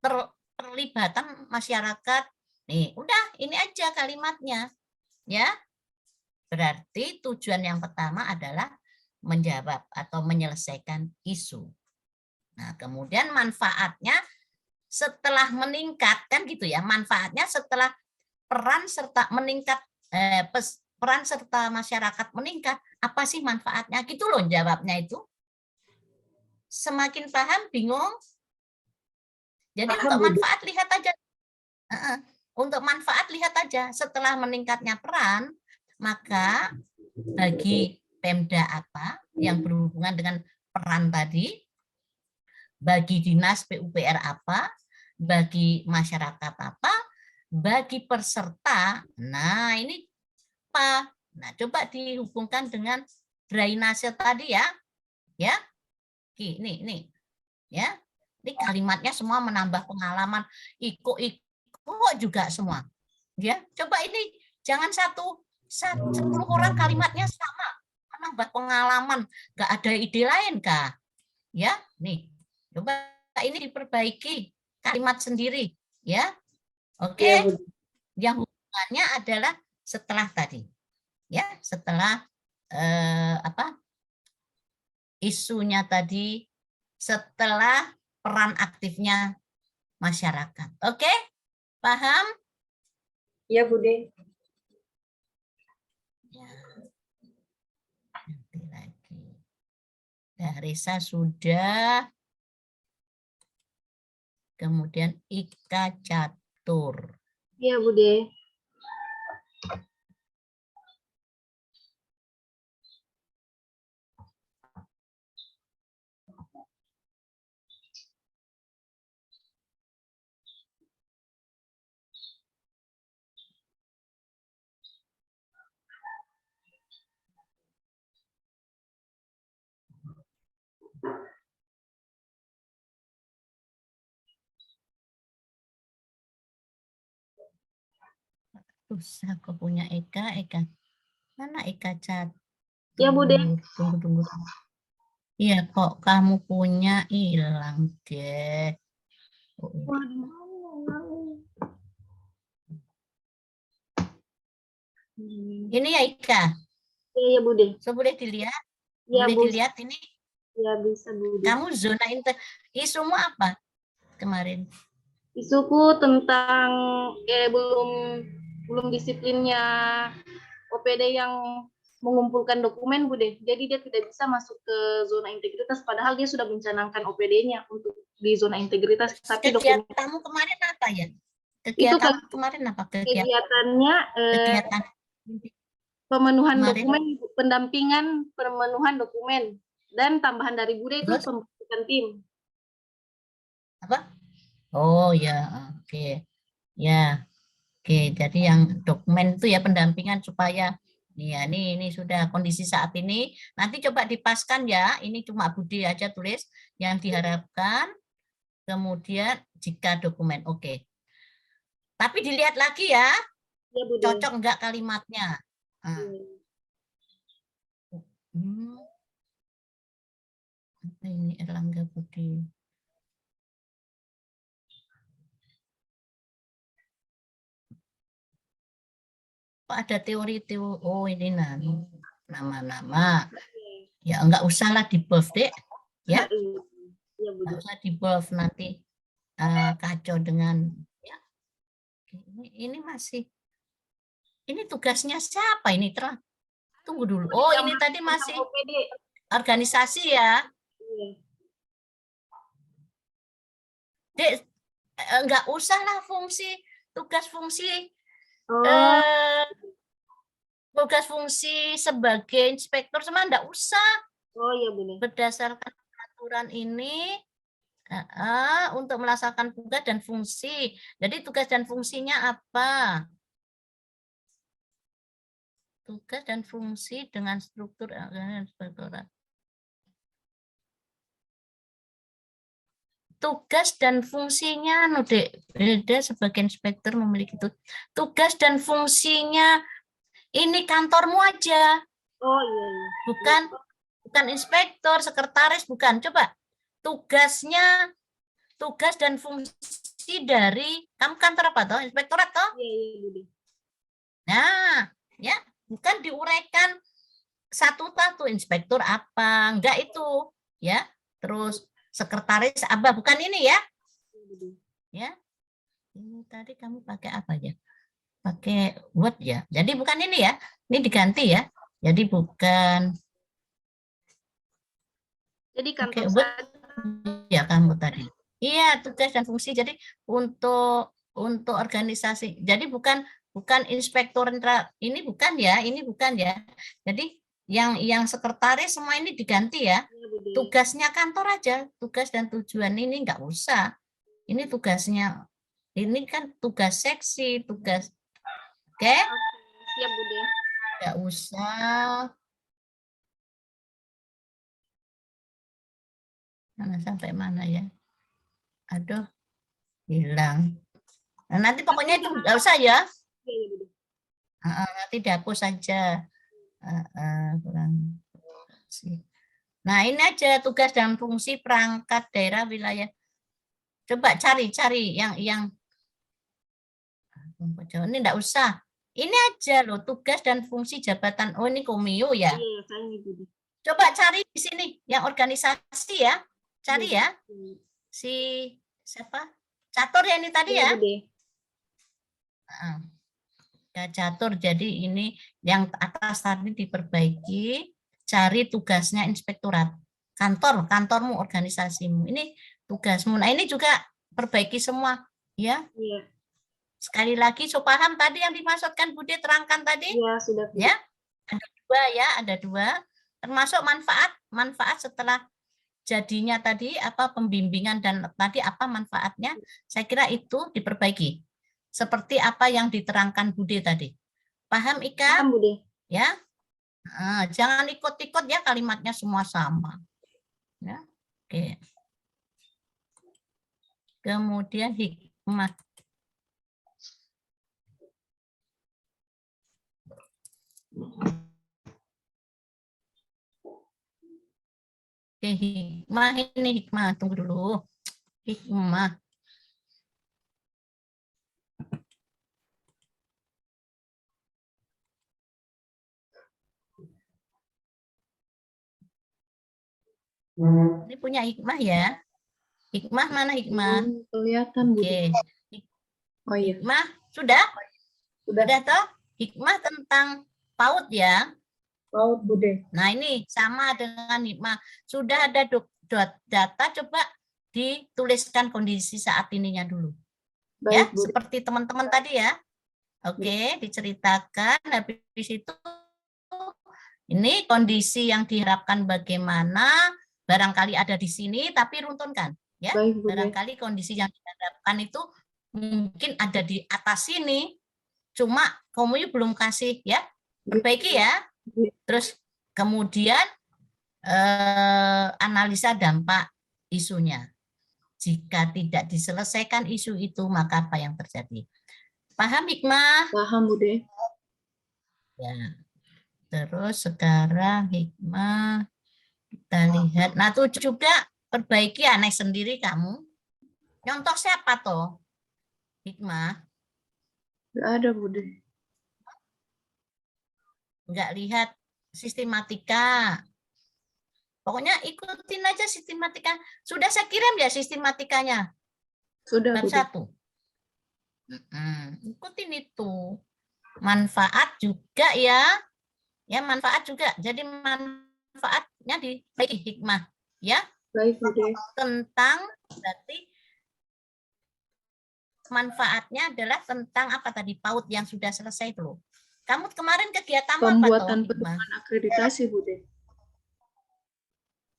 terlibatan masyarakat. Nih, udah ini aja kalimatnya ya. Berarti tujuan yang pertama adalah menjawab atau menyelesaikan isu. Nah, kemudian manfaatnya setelah meningkat kan gitu ya, manfaatnya setelah peran serta meningkat peran serta masyarakat meningkat, apa sih manfaatnya? Gitu loh jawabnya itu. Semakin paham, bingung? Jadi Paham, untuk Bu. manfaat lihat aja. Untuk manfaat lihat aja. Setelah meningkatnya peran, maka bagi Pemda apa yang berhubungan dengan peran tadi, bagi dinas PUPR apa, bagi masyarakat apa? Bagi peserta. Nah, ini apa? Nah, coba dihubungkan dengan drainase tadi ya. Ya. Ini. Ya. Ini kalimatnya semua menambah pengalaman. Iko juga semua. Ya, coba ini jangan 10 orang kalimatnya sama, menambah pengalaman, nggak ada ide lain kah? Ya, nih, coba ini diperbaiki kalimat sendiri, ya. Oke, Iya, Bude. yang hubungannya adalah setelah tadi, ya, setelah isunya tadi, setelah peran aktifnya masyarakat. Oke, paham? Iya, Bude. Ya. Nanti lagi. Risa sudah. Kemudian Ika Catur. Iya, Bude. Susah kok punya Eka. Mana Eka Catur? Iya, Bude. Tunggu. Iya, kok kamu punya hilang deh. Oh, ini ya Ika. Iya, Bude. So, boleh dilihat? Iya, Boleh Bu. dilihat ini? Iya, bisa, Bude. Kamu zona isumu apa kemarin? Isuku tentang belum disiplinnya OPD yang mengumpulkan dokumen, Bude. Jadi dia tidak bisa masuk ke zona integritas, padahal dia sudah mencanangkan OPD-nya untuk di zona integritas. Tapi dokumen Kegiatanmu kemarin apa ya? itu Kegiatanmu kemarin apa? kegiatannya Kegiatan pemenuhan kemarin. dokumen, pendampingan pemenuhan dokumen, dan tambahan dari Bude itu Terus? pembentukan tim. Apa? Oh ya, oke. Ya, oke. Jadi yang dokumen itu ya pendampingan supaya ya ini sudah kondisi saat ini. Nanti coba dipaskan ya. Ini cuma Budi aja tulis yang diharapkan. Kemudian jika dokumen, oke. Tapi dilihat lagi ya, Ya, Bude. cocok enggak kalimatnya. Nah. Apa ini Erlangga Budi? Kok ada teori-teori? Oh ini nama-nama. Ya enggak usah lah di buff deh. Ya, Iya, Bude. enggak usah di buff nanti kacau dengan ya. Ini masih. Ini tugasnya siapa ini? Tunggu dulu. Oh ini tadi masih OPD. organisasi ya. Iya. Dek, enggak usah lah tugas fungsi sebagai inspektur sama enggak usah. Oh iya, Bude. Berdasarkan peraturan ini untuk melaksanakan tugas dan fungsi. Jadi tugas dan fungsinya apa? Tugas dan fungsi dengan struktur inspektorat. Tugas dan fungsinya, beda sebagai inspektur memiliki tugas dan fungsinya. Ini kantormu aja. Oh iya. Bukan inspektor, sekretaris, bukan. Coba tugas dan fungsi dari kamu kantor apa toh? Inspektorat toh? Iya, Bude. Nah, ya, bukan diuraikan satu-satu inspektur apa, enggak itu, ya. Terus sekretaris apa, bukan ini ya. Ya. Ini tadi kamu pakai apa ya? Pakai Word ya. Jadi bukan ini ya. Ini diganti ya. Jadi bukan. Jadi kantor ya kamu tadi. Iya, tugas dan fungsi. Jadi untuk organisasi. Jadi bukan inspektor ini bukan ya, Jadi yang sekretaris semua ini diganti ya. Tugasnya kantor aja, tugas dan tujuan ini enggak usah. Ini tugasnya. Ini kan tugas seksi, tugas. Oke? Siap, Bude. Nggak usah. Mana sampai mana ya? Aduh, hilang. Nah, nanti pokoknya itu nggak usah ya. Iya, iya, Bude. Nanti dihapus saja. Kurang. Nah, ini aja tugas dan fungsi perangkat daerah wilayah. Coba cari yang ini enggak usah. Ini aja loh tugas dan fungsi jabatan. Oh, ini Komio ya. Iya, saya ini, Bude. Coba cari di sini yang organisasi ya. Cari ya. Si siapa? Catur ya ini tadi ya. Iya, Bude. Ya, Catur. Jadi ini yang atas tadi diperbaiki. Cari tugasnya inspektorat. Kantormu, organisasimu. Ini tugasmu. Nah, ini juga perbaiki semua ya. Iya. Sekali lagi, so paham tadi yang dimaksudkan Bude terangkan tadi? Iya, sudah. Ya, ada dua ya, ada dua. Termasuk manfaat setelah jadinya tadi apa pembimbingan dan tadi apa manfaatnya. Saya kira itu diperbaiki. Seperti apa yang diterangkan Bude tadi. Paham Ika? Paham, Bude. Ya. Jangan ikut-ikut ya kalimatnya semua sama. Ya. Oke. Kemudian hikmah. Oke, hikmah. Tunggu dulu. Hikmah. Ini punya hikmah ya. Hikmah mana hikmah? Kelihatan, Bude. Oke. Oh iya. Hikmah sudah? Sudah toh? Hikmah tentang PAUD ya. PAUD, Bude. Nah, ini sama dengan hikmah. Sudah ada data, coba dituliskan kondisi saat ininya dulu. Ya, Baik, Bude. seperti teman-teman tadi ya. Oke, diceritakan habis itu ini kondisi yang diharapkan bagaimana, barangkali ada di sini tapi runtunkan ya. Baik, Bude. Barangkali kondisi yang diharapkan itu mungkin ada di atas sini, cuma kamu belum kasih ya. Perbaiki ya. Terus kemudian analisa dampak isunya. Jika tidak diselesaikan isu itu, maka apa yang terjadi? Paham hikmah? Paham, Bude. Ya. Terus sekarang hikmah kita lihat. Nah, itu juga perbaiki aneh sendiri kamu. Nyontoh siapa toh? Hikmah. Tidak ada, Bude. Enggak lihat sistematika. Pokoknya ikutin aja sistematika. Sudah saya kirim ya sistematikanya. Sudah, Bab Bude. 1. Ikutin itu. Manfaat juga ya. Ya, manfaat juga. Jadi manfaatnya di hikmah. Ya. Baik, Bude. Tentang berarti manfaatnya adalah tentang apa tadi PAUD yang sudah selesai itu loh. Kamu kemarin kegiatan Pembuatan apa pedoman akreditasi, Bude.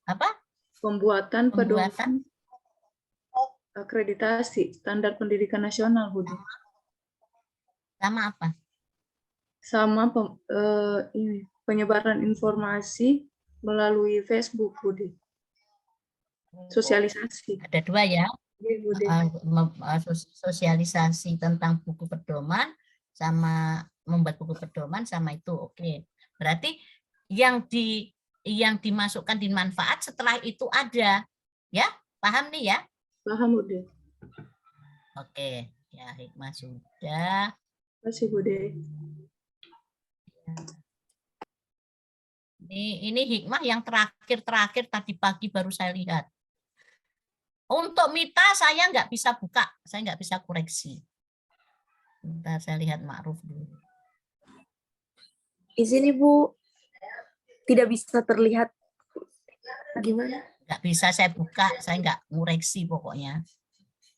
Apa? Pembuatan pedoman akreditasi standar pendidikan nasional, Bude. Sama apa? Sama ini penyebaran informasi melalui Facebook, Bude. Sosialisasi. Ada 2 ya. Iya, Bude. Sosialisasi tentang buku pedoman sama membuat buku pedoman sama itu. Oke. Berarti yang dimasukkan di manfaat setelah itu ada. Ya? Paham nih ya? Paham, Bude. Oke. Ya, hikmah sudah. Terima kasih, Bude. Ini hikmah yang terakhir tadi pagi baru saya lihat. Untuk Mita saya nggak bisa buka, saya nggak bisa koreksi. Bentar saya lihat Ma'ruf dulu. Izin Ibu, tidak bisa terlihat. Gimana? Nggak bisa saya buka, saya nggak ngoreksi pokoknya.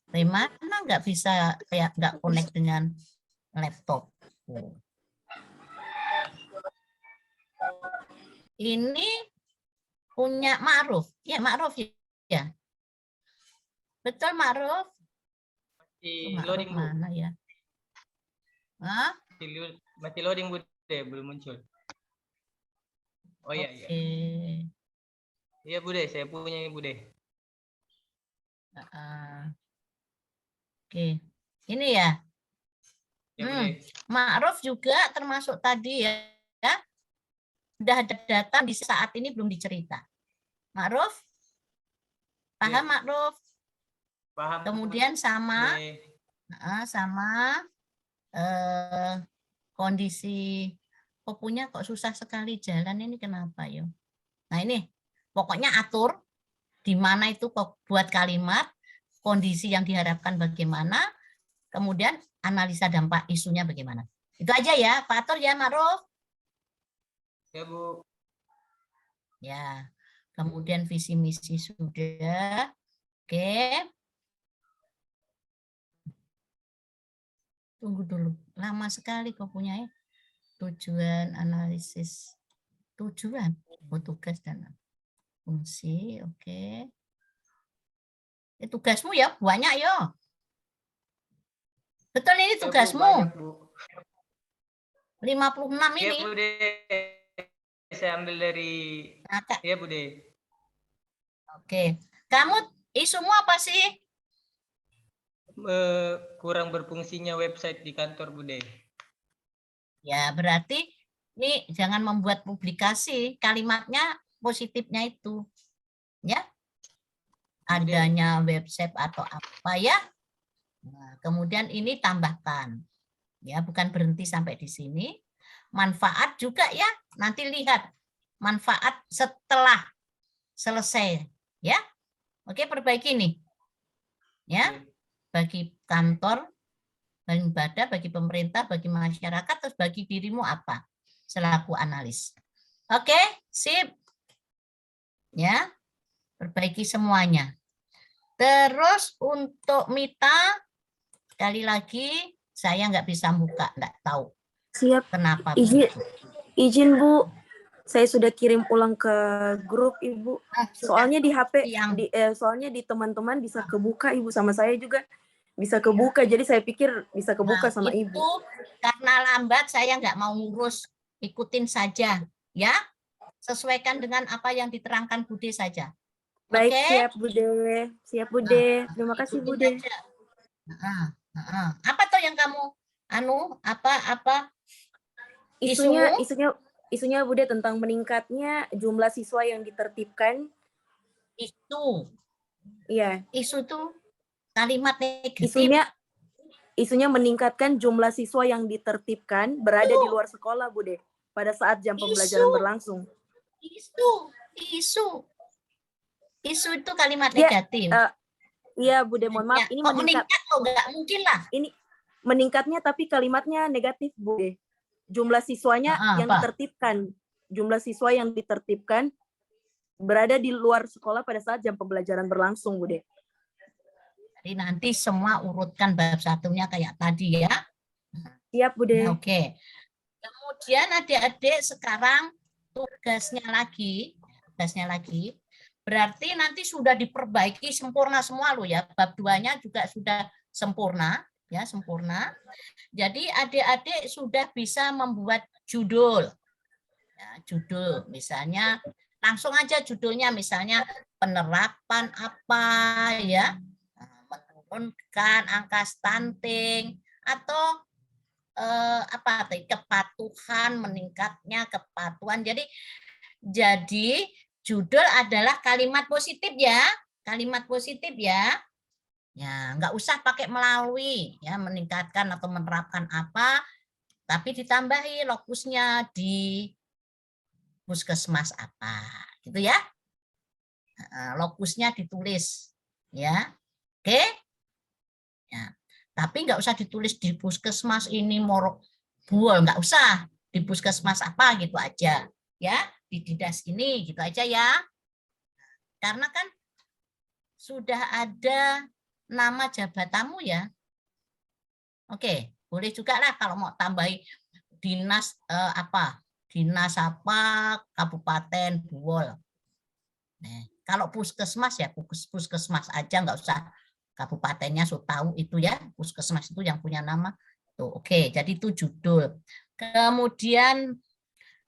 Dari mana nggak bisa, kayak nggak connect dengan laptop. Ini punya Ma'ruf. Ya, Ma'ruf ya. Betul Ma'ruf? Di Ma'ruf loading, Bu. mana ya? Hah? Masih loading, Bude. Belum muncul. Oh iya, iya. Oke. Iya, Bude. Saya punya ini, Bude. Oke. Ini ya. Ya, Bude. Ma'ruf juga termasuk tadi ya. Sudah ada data di saat ini belum dicerita. Ma'ruf? Paham, Ya. Ma'ruf? Paham. Kemudian sama Bude. kondisi punya kok susah sekali jalan ini kenapa ya? Nah ini pokoknya atur di mana itu kok buat kalimat, kondisi yang diharapkan bagaimana, kemudian analisa dampak isunya bagaimana. Itu aja ya, Pak Atur ya, Ma'ruf. Ya, Bu. Ya, kemudian visi misi sudah. Oke. Tunggu dulu, lama sekali kok punya ya. Tujuan analisis tujuan, tugas dan fungsi, oke. Tugasmu ya banyak yo. Betul ini Ya, Bu, tugasmu. banyak, Bu. 56 Ya, ini. Bude. Saya ambil dari ya, Bude. Oke. Kamu isumu apa sih? Kurang berfungsinya website di kantor, Bude. Ya, berarti ini jangan membuat publikasi, kalimatnya positifnya itu. Ya. Adanya website atau apa ya. Nah, kemudian ini tambahkan. Ya, bukan berhenti sampai di sini. Manfaat juga ya, nanti lihat manfaat setelah selesai, ya. Oke, perbaiki nih. Ya. Bagi kantor, bagi lembaga, bagi pemerintah, bagi masyarakat, terus bagi dirimu apa? Selaku analis. Oke, sip. Ya. Perbaiki semuanya. Terus untuk Mita, sekali lagi saya nggak bisa buka, nggak tahu. Siap. Kenapa? Izin Bu, saya sudah kirim ulang ke grup Ibu. Soalnya di HP, soalnya di teman-teman bisa kebuka Ibu, sama saya juga bisa kebuka. Jadi saya pikir bisa kebuka sama Ibu. Itu karena lambat saya nggak mau ngurus, ikutin saja, ya. Sesuaikan dengan apa yang diterangkan Bude saja. Baik, Oke? siap Bude. Siap Bude. Terima kasih Bude. Apa tuh yang kamu apa isunya Bude tentang meningkatnya jumlah siswa yang ditertibkan. Itu. Iya. Isu itu kalimat negatif. Isunya meningkatkan jumlah siswa yang ditertibkan berada di luar sekolah, Bude, pada saat jam pembelajaran berlangsung. Isu itu kalimat negatif. Iya, Bude, mohon maaf. Ini meningkat loh, nggak mungkin lah. Ini meningkatnya tapi kalimatnya negatif, Bude. Jumlah siswanya yang ditertibkan. Jumlah siswa yang ditertibkan berada di luar sekolah pada saat jam pembelajaran berlangsung, Bude. Jadi nanti semua urutkan bab satunya kayak tadi ya. Siap, Bude. Nah, oke. Kemudian adik-adik sekarang tugasnya lagi. Berarti nanti sudah diperbaiki sempurna semua loh ya. Bab 2-nya juga sudah sempurna. Ya, sempurna. Jadi adik-adik sudah bisa membuat judul. Ya, judul misalnya langsung aja judulnya misalnya penerapan apa ya, menurunkan angka stunting atau kepatuhan, meningkatnya kepatuhan. Jadi judul adalah kalimat positif ya, kalimat positif ya. Ya, nggak usah pakai melalui ya, meningkatkan atau menerapkan apa, tapi ditambahi lokusnya di puskesmas apa, gitu ya. Lokusnya ditulis, ya, oke. Ya, tapi nggak usah ditulis di puskesmas ini Morok Buol, nggak usah di puskesmas apa gitu aja, ya, di didas ini gitu aja ya. Karena kan sudah ada nama jabatanmu ya. Oke, boleh juga lah kalau mau tambahi dinas dinas apa Kabupaten Buol. Nah, kalau puskesmas ya puskesmas aja, nggak usah kabupatennya so tahu itu ya, puskesmas itu yang punya nama. Tuh, oke, jadi itu judul. Kemudian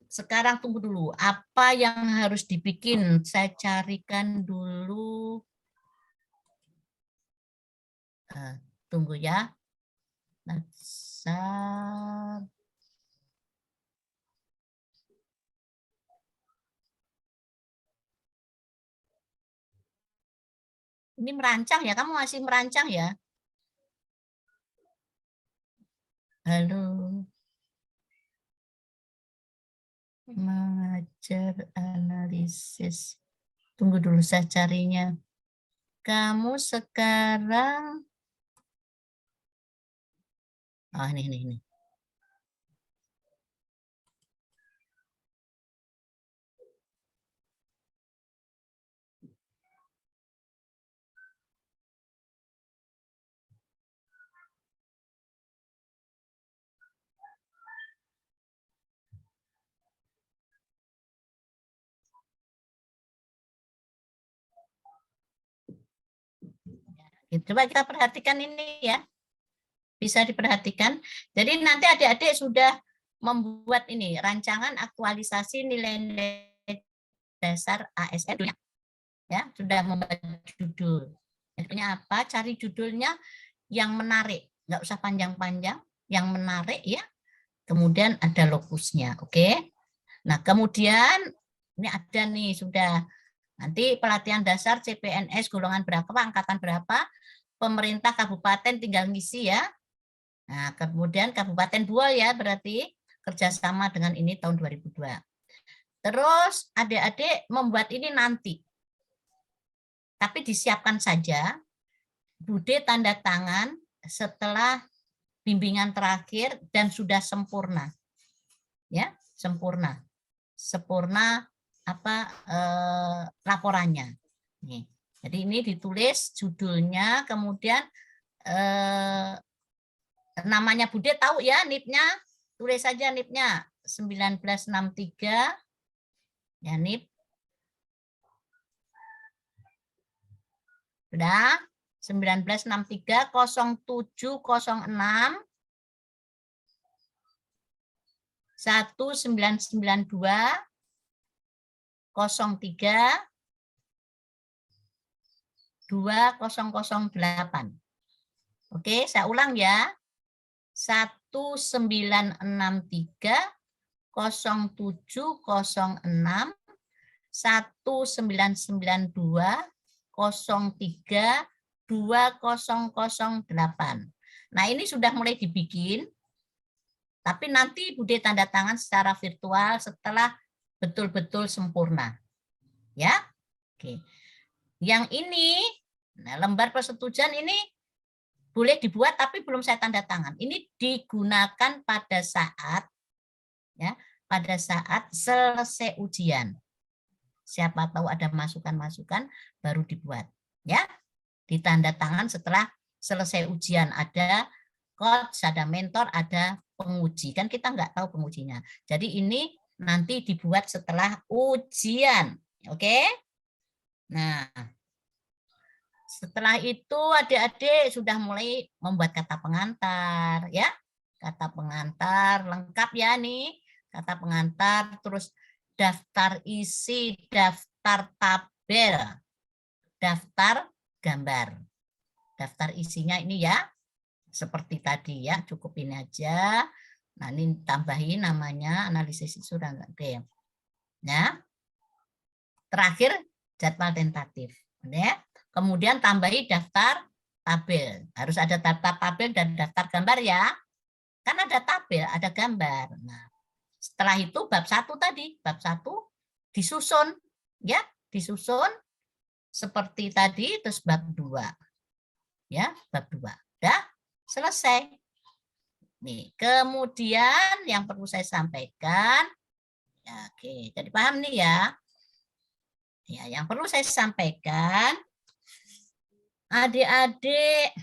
sekarang tunggu dulu, apa yang harus dibikin? Saya carikan dulu. Tunggu ya. Dasar. Ini merancang ya, kamu masih merancang ya? Halo. Mengajar analisis. Tunggu dulu saya carinya. Kamu sekarang, oh ini. Coba kita perhatikan ini ya. Bisa diperhatikan. Jadi nanti adik-adik sudah membuat ini rancangan aktualisasi nilai dasar ASN ya, sudah membuat judul. Jadinya apa? Cari judulnya yang menarik, nggak usah panjang-panjang, yang menarik ya. Kemudian ada lokusnya, oke? Nah, kemudian ini ada nih sudah nanti pelatihan dasar CPNS golongan berapa, angkatan berapa, pemerintah kabupaten tinggal ngisi ya. Nah, kemudian Kabupaten Buol ya, berarti kerjasama dengan ini tahun 2002. Terus adik-adik membuat ini nanti. Tapi disiapkan saja, Bude tanda tangan setelah bimbingan terakhir dan sudah sempurna. Ya, sempurna. Sempurna apa laporannya. Nih. Jadi ini ditulis judulnya, kemudian namanya Bude tahu ya NIP-nya, tulis saja NIP-nya 1963 ya NIP. Sudah 1963 0706 1992 03 2008. Oke, saya ulang ya. 1963 0706 1992 03 2008. Nah, ini sudah mulai dibikin. Tapi nanti Bude tanda tangan secara virtual setelah betul-betul sempurna. Ya. Oke. Yang ini, nah, lembar persetujuan ini boleh dibuat tapi belum saya tanda tangan. Ini digunakan pada saat ya, pada saat selesai ujian. Siapa tahu ada masukan-masukan baru dibuat, ya. Ditanda tangan setelah selesai ujian, ada coach, ada mentor, ada penguji. Kan kita nggak tahu pengujinya. Jadi ini nanti dibuat setelah ujian. Oke? Nah, setelah itu adik-adik sudah mulai membuat kata pengantar, ya. Kata pengantar lengkap ya nih. Kata pengantar, terus daftar isi, daftar tabel, daftar gambar. Daftar isinya ini ya, seperti tadi ya, cukup ini aja. Nah, ini tambahin namanya analisis sudah enggak oke. Ya. Terakhir jadwal tentatif, ya. Kemudian tambahi daftar tabel. Harus ada daftar tabel dan daftar gambar ya. Kan ada tabel, ada gambar. Nah, setelah itu bab 1 tadi, bab 1 disusun ya, disusun seperti tadi, terus bab 2. Ya, bab 2. Udah selesai. Nih, kemudian yang perlu saya sampaikan ya, oke, jadi paham nih ya. Ya, yang perlu saya sampaikan, adik-adik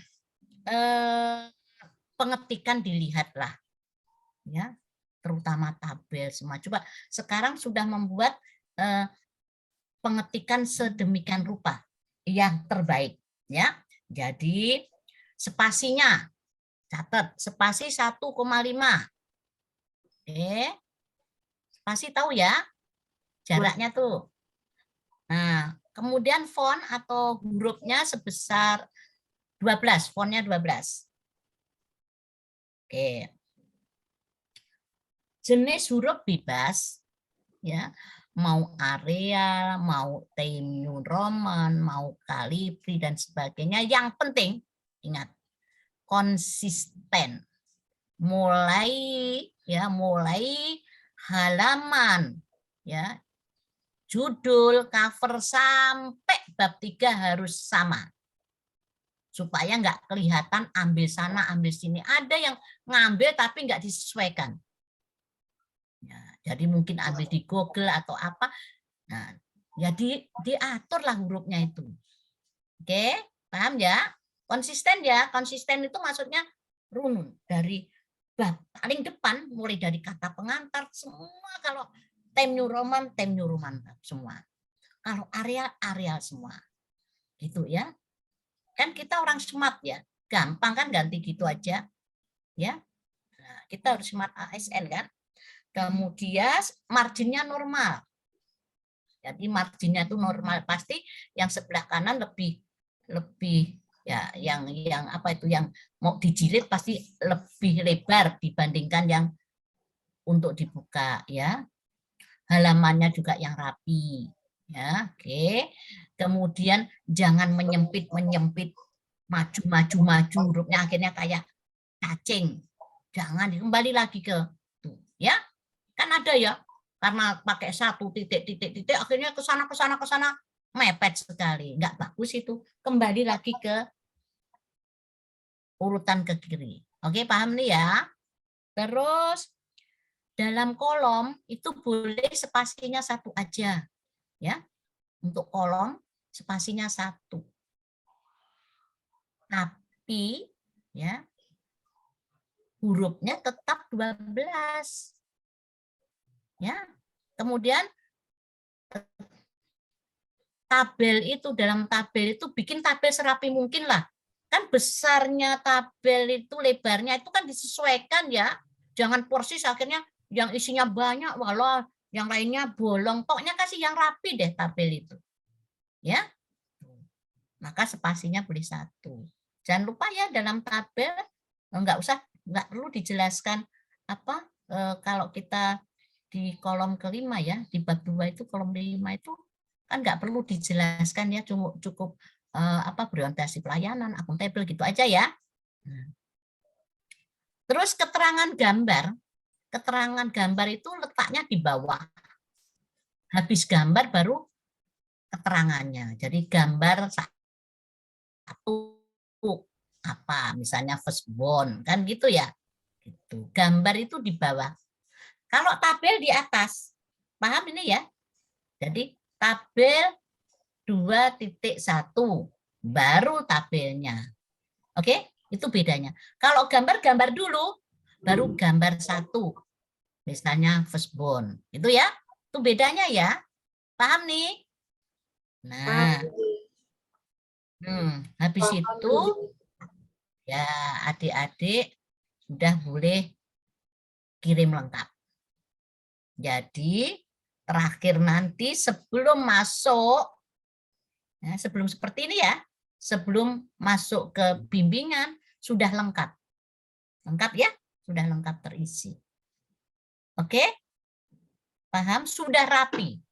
pengetikan dilihatlah ya, terutama tabel semua. Coba sekarang sudah membuat pengetikan sedemikian rupa yang terbaik ya. Jadi spasinya, catat, spasi 1,5. Oke. Spasi tahu ya? Jaraknya tuh. Nah, kemudian font atau hurufnya sebesar 12, fontnya 12. Oke. Jenis huruf bebas, ya, mau Arial, mau Times New Roman, mau Calibri dan sebagainya. Yang penting, ingat, konsisten. Mulai halaman, ya, judul, cover sampai bab 3 harus sama. Supaya nggak kelihatan ambil sana, ambil sini. Ada yang ngambil tapi nggak disesuaikan. Ya, jadi mungkin ambil di Google atau apa. Nah, ya diaturlah hurufnya itu. Oke, paham ya? Konsisten ya. Konsisten itu maksudnya runut dari bab paling depan, mulai dari kata pengantar semua. Kalau Times New Roman semua. Kalau Arial semua. Gitu ya. Kan kita orang smart ya. Gampang kan ganti gitu aja. Ya. Nah, kita harus smart ASN kan. Kemudian marginnya normal. Jadi marginnya itu normal, pasti yang sebelah kanan lebih ya yang apa itu yang mau dijilid pasti lebih lebar dibandingkan yang untuk dibuka ya. Halamannya juga yang rapi ya. Oke. Kemudian jangan menyempit maju hurufnya akhirnya kayak cacing. Jangan, kembali lagi ke tuh ya. Kan ada ya, karena pakai satu titik akhirnya ke sana mepet sekali, nggak bagus itu. Kembali lagi ke urutan ke kiri. Oke, paham nih ya. Terus dalam kolom itu boleh spasinya 1 aja ya. Untuk kolom spasinya 1. Tapi ya hurufnya tetap 12. Ya, kemudian dalam tabel itu bikin tabel serapi mungkin lah. Kan besarnya tabel itu, lebarnya itu kan disesuaikan ya. Jangan persis akhirnya yang isinya banyak, walau yang lainnya bolong. Pokoknya kasih yang rapi deh tabel itu. Ya, maka spasinya boleh 1. Jangan lupa ya dalam tabel nggak perlu dijelaskan apa kalau kita di kolom kelima ya, di bab 2 itu kolom 5 itu kan nggak perlu dijelaskan ya, cukup berorientasi pelayanan, akuntabel gitu aja ya. Terus keterangan gambar itu letaknya di bawah. Habis gambar baru keterangannya. Jadi gambar 1 apa, misalnya firstborn kan gitu ya. Gitu. Gambar itu di bawah. Kalau tabel di atas, paham ini ya? Jadi tabel 2.1 baru tabelnya. Oke, itu bedanya. Kalau gambar dulu, baru gambar 1. Misalnya firstborn. Itu ya, itu bedanya ya. Paham nih? Nah, habis itu ya adik-adik sudah boleh kirim lengkap. Jadi terakhir nanti sebelum masuk, ya, sebelum seperti ini ya, sebelum masuk ke bimbingan sudah lengkap. Lengkap ya, sudah lengkap terisi. Oke? Paham? Sudah rapi.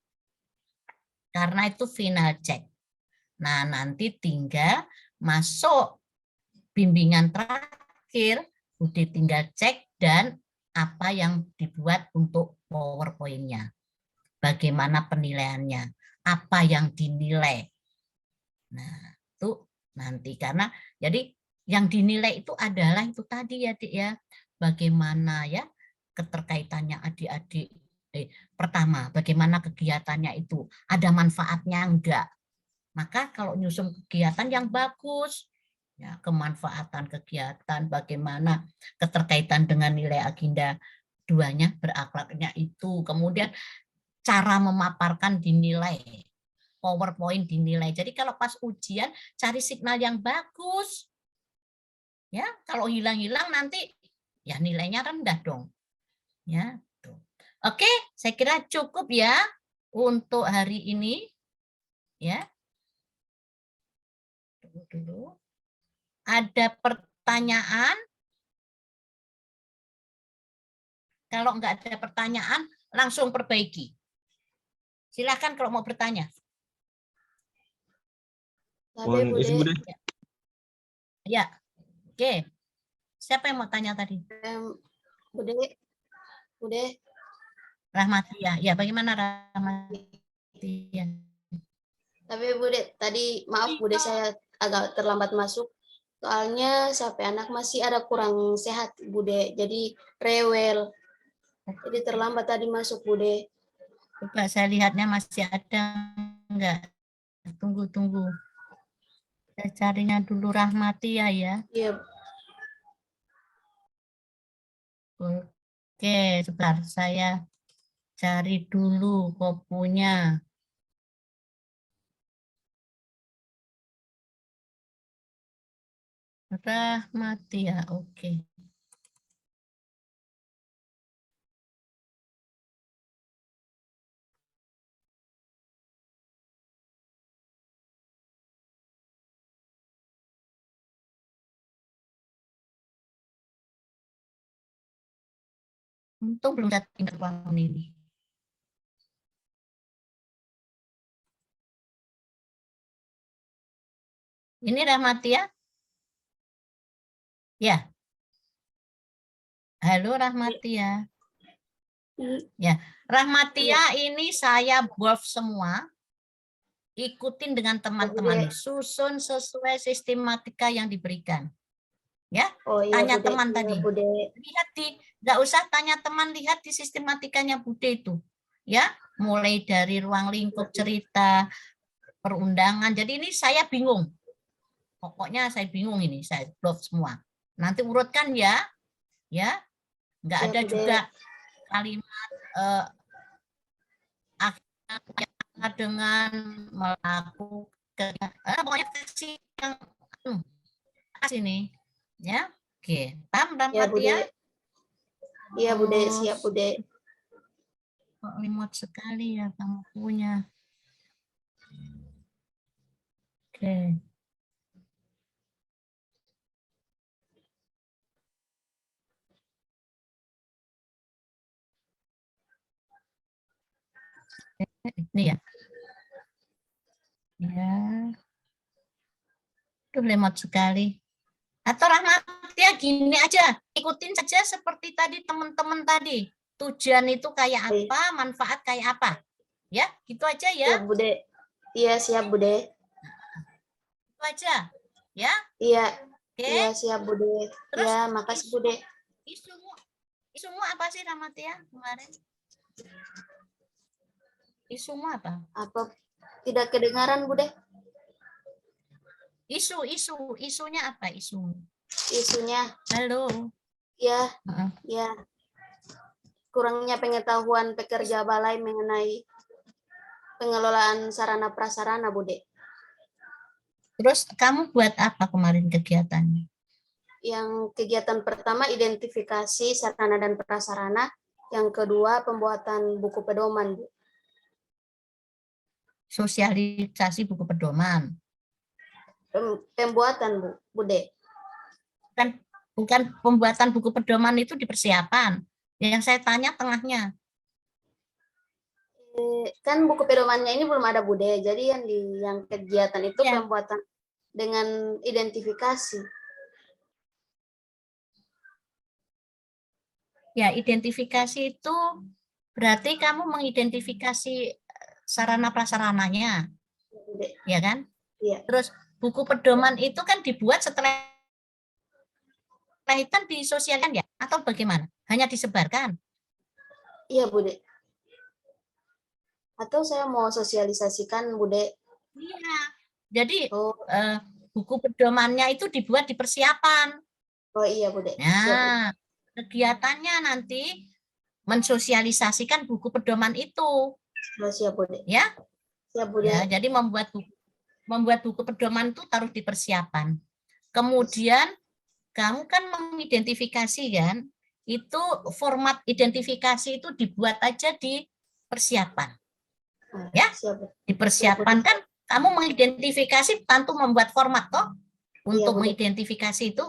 Karena itu final check. Nah, nanti tinggal masuk bimbingan terakhir, udah tinggal cek dan apa yang dibuat untuk PowerPoint-nya. Bagaimana penilaiannya, apa yang dinilai. Nah, itu nanti karena jadi yang dinilai itu adalah itu tadi ya, Dik ya. Bagaimana ya keterkaitannya adik-adik. Pertama, bagaimana kegiatannya itu, ada manfaatnya enggak? Maka kalau nyusun kegiatan yang bagus, ya, kemanfaatan kegiatan, bagaimana keterkaitan dengan nilai agenda 2-nya, berakhlaknya itu, kemudian cara memaparkan dinilai. PowerPoint dinilai. Jadi kalau pas ujian cari signal yang bagus. Ya, kalau hilang-hilang nanti ya nilainya rendah dong. Ya, tuh. Oke, saya kira cukup ya untuk hari ini. Ya. Tunggu dulu. Ada pertanyaan? Kalau nggak ada pertanyaan, langsung perbaiki. Silakan kalau mau bertanya. Tabe, Mohon izin, Bude. Bude. Ya, oke. Siapa yang mau tanya tadi? Bude. Bude. Rahmatia. Ya, bagaimana Rahmatia? Tapi Bude, tadi maaf Bude saya agak terlambat masuk. Soalnya sampai anak masih ada kurang sehat Bude, jadi rewel. Jadi terlambat tadi masuk Bude. Coba saya lihatnya masih ada enggak? Tunggu. Saya carinya dulu Rahmatia ya. Iya. Oke, sebentar saya cari dulu kopunya. Rahmatia, oke. Untung belum datang ke tahun ini. Ini Rahmatia? Ya. Halo Rahmatia. Ya, Rahmatia ini saya wolf semua. Ikutin dengan teman-teman. Susun sesuai sistematika yang diberikan. Ya, Oh, iya, tanya Bude. teman Iya, tadi. Bude. Lihat nggak usah tanya teman, lihat di sistematikanya Bude itu. Ya, mulai dari ruang lingkup cerita, perundangan. Jadi ini saya bingung. Pokoknya saya bingung ini, saya blok semua. Nanti urutkan ya. Ya. Nggak Ya, ada Bude. juga kalimat akhirnya dengan melakukan pokoknya versi yang sini. Ya, oke. Paham Ya, Bude. Rahmatia? Iya, Bude. Siap, Bude. Kok remote sekali ya kamu punya. Oke. Ini ya. Ya. Itu remote sekali. Atau Rahmatia gini aja, ikutin saja seperti tadi teman-teman tadi. Tujuan itu kayak apa, manfaat kayak apa. Ya, gitu aja ya. Siap, Bude. Iya, siap, Bude. Itu aja. Ya. Iya. Oke. Iya, siap, Bude. Terus Ya, makasih, Bude. Isumu apa sih Rahmatia kemarin? Isumu apa? Apa? Tidak kedengaran, Bude? Isunya apa isu? Isunya. Halo. Ya, ya. Kurangnya pengetahuan pekerja balai mengenai pengelolaan sarana prasarana, Bude. Terus kamu buat apa kemarin kegiatannya? Yang kegiatan pertama identifikasi sarana dan prasarana, yang kedua pembuatan buku pedoman, Bu. Sosialisasi buku pedoman. Pembuatan, Bu, Bude. Bukan pembuatan buku pedoman itu di persiapan. Yang saya tanya tengahnya. Kan buku pedomannya ini belum ada, Bude. Jadi yang kegiatan itu Ya. pembuatan dengan identifikasi. Ya, identifikasi itu berarti kamu mengidentifikasi sarana prasarananya. Bude. Ya kan? Iya. Terus buku pedoman itu kan dibuat setelah itu disosialkan ya? Atau bagaimana? Hanya disebarkan? Iya, Bude. Atau saya mau sosialisasikan, Bude. Iya. Jadi buku pedomannya itu dibuat di persiapan. Oh iya, Bude. Nah, kegiatannya nanti mensosialisasikan buku pedoman itu. Siap, Bude. Ya. Siap, Bude. Ya, jadi membuat buku pedoman itu taruh di persiapan. Kemudian kamu kan mengidentifikasi kan, itu format identifikasi itu dibuat aja di persiapan. Ya, Siap. di persiapan kan kamu mengidentifikasi tentu membuat format toh untuk Bude. mengidentifikasi itu.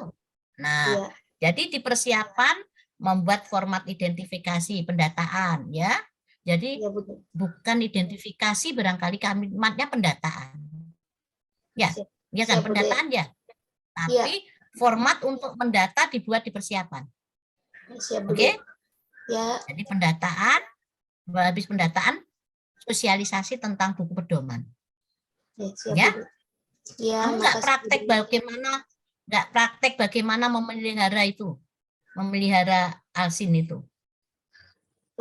Nah, Iya. jadi di persiapan membuat format identifikasi pendataan ya. Jadi Iya, Bude. bukan identifikasi, barangkali kalimatnya pendataan. Ya, Siap. ya kan Siap, Bude. pendataan ya. Tapi format untuk mendata dibuat di persiapan. Siap, Oke? Bude. Ya. Jadi pendataan, habis pendataan sosialisasi tentang buku pedoman. Siap, Ya? Bude. Ya, Kamu nggak makasih, praktek Bude. bagaimana memelihara itu, memelihara Alsin itu.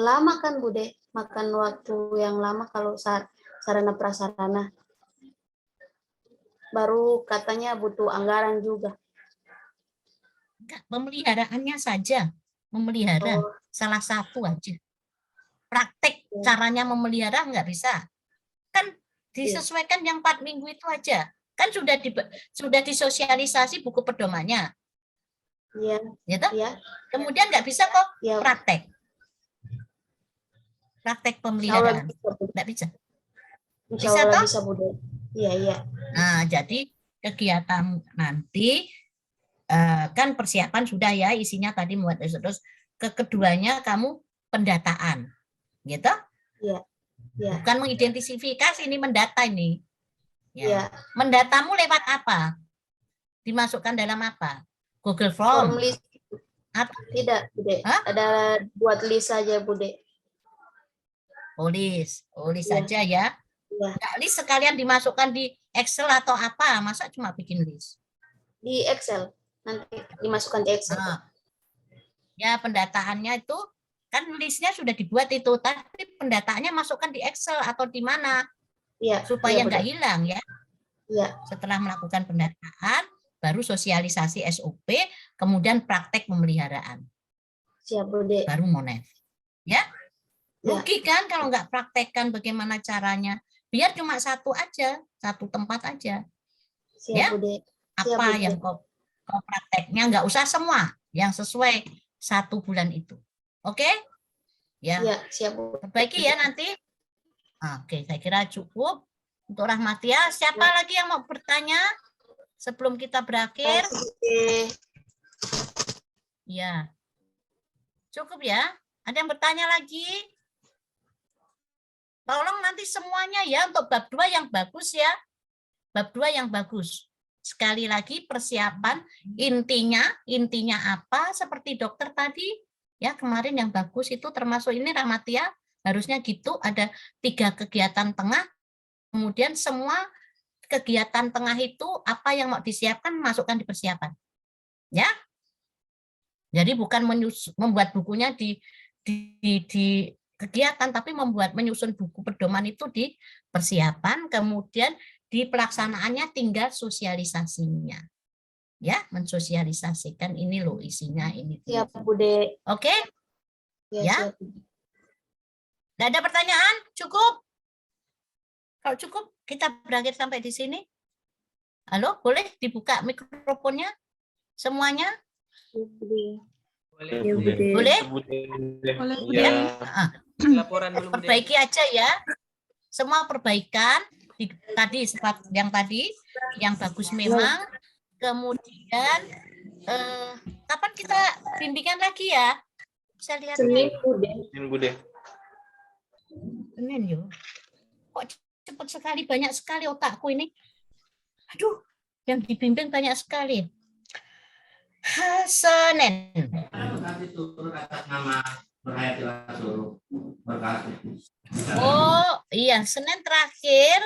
Lama kan, Bude? Makan waktu yang lama kalau sarana prasarana. Baru katanya butuh anggaran juga. Enggak, pemeliharaannya saja, memelihara Oh. salah satu aja. Praktek caranya memelihara nggak bisa. Kan disesuaikan yang 4 minggu itu aja. Kan sudah disosialisasi buku pedomannya. Iya. Gitu? Iya. Kemudian nggak bisa kok Iya. praktek Insya Allah pemeliharaan. bisa, Bude. Nggak bisa. Insya Bisa Allah toh? bisa, Bude. Iya, iya. Nah, jadi kegiatan nanti kan persiapan sudah ya, isinya tadi membuat terus keduanya kamu pendataan. Gitu? Iya. Iya. Bukan mengidentifikasi, ini mendata ini. Ya. Iya. Mendatamu lewat apa? Dimasukkan dalam apa? Google Form Form. list. Atau Tidak, Bude. Hah? Ada buat list saja, Bude. list Iya. saja ya. Iya. Nggak list sekalian dimasukkan di Excel atau apa? Masa cuma bikin list? Di Excel. Nanti dimasukkan di Excel. Nah, ya pendataannya itu kan listnya sudah dibuat itu, tapi pendataannya masukkan di Excel atau di mana Iya. supaya Iya, nggak Bude. hilang ya. Iya. Setelah melakukan pendataan, baru sosialisasi SOP, kemudian praktek pemeliharaan, Siap, Bude. baru monet. Ya, Ya. rugi kan kalau nggak praktekkan bagaimana caranya. Biar cuma satu aja, satu tempat aja. Siap, Ya. Bude. Siap, Apa Bude. yang kau prakteknya, nggak usah semua, yang sesuai 1 bulan itu. Oke? Ya, Iya, siap, Bude. perbaiki ya nanti. Oke, saya kira cukup untuk Rahmatia. Siapa Ya. lagi yang mau bertanya sebelum kita berakhir? Oke. Ya, cukup ya. Ada yang bertanya lagi? Tolong nanti semuanya ya untuk bab 2 yang bagus ya. Bab 2 yang bagus. Sekali lagi persiapan intinya apa seperti dokter tadi ya kemarin yang bagus itu termasuk ini Rahmatia harusnya gitu ada 3 kegiatan tengah kemudian semua kegiatan tengah itu apa yang mau disiapkan masukkan di persiapan ya. Jadi bukan membuat bukunya di kegiatan tapi menyusun buku pedoman itu di persiapan kemudian di pelaksanaannya tinggal sosialisasinya. Ya, mensosialisasikan ini loh isinya ini. Siap, Bude. Oke? Ya. Siap. Nggak ada pertanyaan? Cukup? Kalau cukup, kita berakhir sampai di sini. Halo, boleh dibuka mikrofonnya? Semuanya? Bude. Boleh. Ya, Bude. Boleh? Boleh, Ya. Laporan dulu, Bude. Perbaiki aja ya. Semua perbaikan. Tadi yang bagus memang. Kemudian kapan kita bimbingan lagi ya? Saya lihat Senin, Bude. Bude. Senin yuk. Kok cepat sekali, banyak sekali otakku ini. Aduh, yang dibimbing banyak sekali. Senin. Oh iya, Senin terakhir.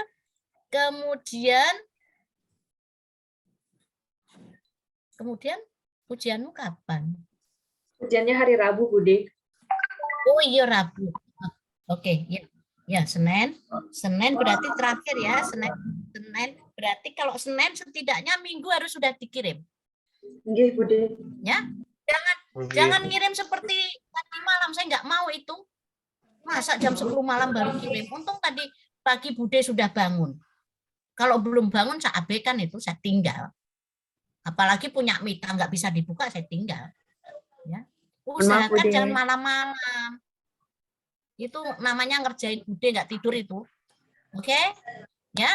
Kemudian ujianmu kapan? Ujiannya hari Rabu, Bude. Oh iya Rabu. Oke, ya. Ya, Senin. Senin berarti terakhir ya, Senin berarti kalau Senin setidaknya minggu harus sudah dikirim. Nggih, Bude. Ya. Jangan ngirim seperti tadi malam, saya nggak mau itu. Masa jam 10 malam baru kirim. Untung tadi pagi Bude sudah bangun. Kalau belum bangun saya abaikan itu, saya tinggal. Apalagi punya mita nggak bisa dibuka, saya tinggal. Ya. Usahakan jangan malam-malam. Itu namanya ngerjain Bude nggak tidur itu. Oke? Ya.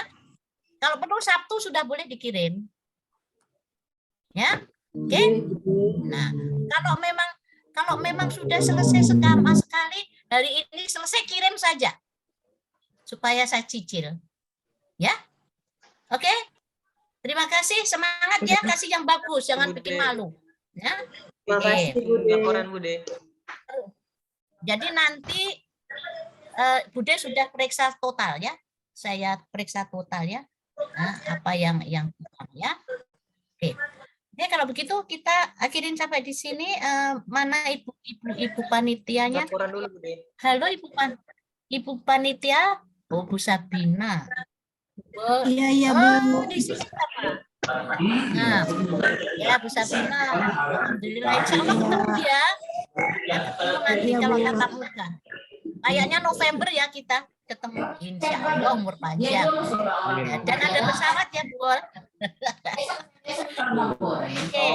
Kalau perlu Sabtu sudah boleh dikirim. Ya. Oke? Nah, kalau memang sudah selesai sekali hari ini selesai, kirim saja. Supaya saya cicil. Ya. Oke? Terima kasih, semangat ya, kasih yang bagus, jangan bikin malu. Ya. Terima kasih, Bude. Laporan Bude. Jadi nanti Bude sudah periksa total ya. Saya periksa total ya. Nah, apa yang kurang ya. Oke. Oke, kalau begitu kita akhirin sampai di sini. Mana ibu panitianya? Laporan dulu Bude. Halo Ibu panitia. Oh, Bu Sabina. Iya, Bu. Di sini apa? Nah, ya Bu Sabina. Alhamdulillah, insya Allah ketemu ya. Ketemu nanti kalau tatap muka. Kayaknya November ya kita ketemu. Insya Allah umur panjang. Ya, dan ada pesawat ya Bu. Oke,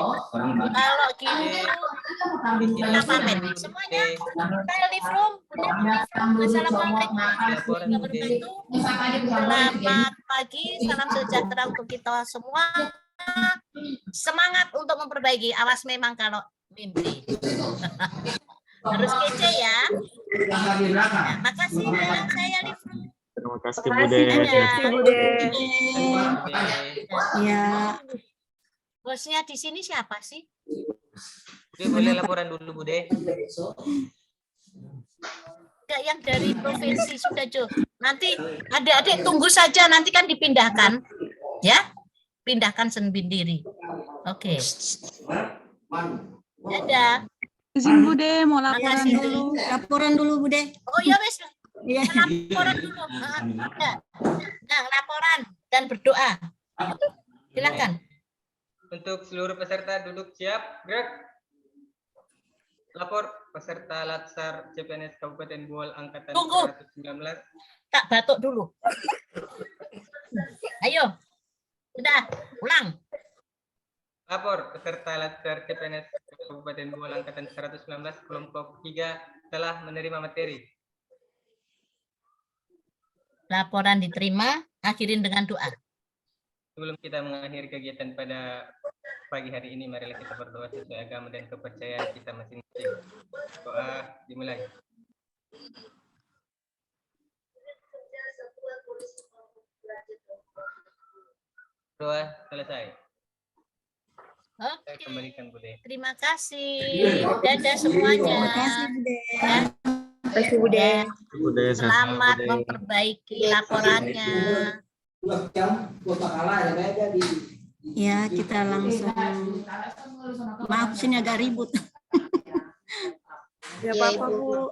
kalau gitu kita pamit semuanya. Kita live room. Assalamualaikum warahmatullahi wabarakatuh. Selamat pagi, salam sejahtera untuk kita semua. Semangat untuk memperbaiki. Awas memang kalau mimpi. Harus kece ya. Nah, makasih saya live room. Terima kasih Bude. Ya. Bosnya di sini siapa sih? Bude boleh laporan dulu Bude. Enggak, yang dari provinsi sudah Jo. Nanti adik-adik tunggu saja, nanti kan dipindahkan. Ya, pindahkan sendiri. Oke. Dadah. Izin Bude, mau laporan Makasih. dulu. Laporan dulu, Bude. Oh ya wes. Iya. Laporan dulu. Nah, laporan dan berdoa. Silakan. Untuk seluruh peserta duduk siap, gerak. Lapor peserta Latsar CPNS Kabupaten Bohol angkatan Tunggu. 119. Tak batuk dulu. Ayo. Sudah, ulang. Lapor peserta Latsar CPNS Kabupaten Bohol angkatan 119 kelompok 3 telah menerima materi. Laporan diterima, akhirin dengan doa. Sebelum kita mengakhiri kegiatan pada pagi hari ini, marilah kita berdoa sesuai agama dan kepercayaan kita masing-masing. Doa dimulai. Doa selesai. Saya Oke, kembalikan Bude. terima kasih. Dadah semuanya. Terima kasih, Bude. Ya. Kasih Bude. Bude, Selamat memperbaiki laporannya. Ya, kita langsung. Maaf, sini agak ribut. Ya apa-apa Bu.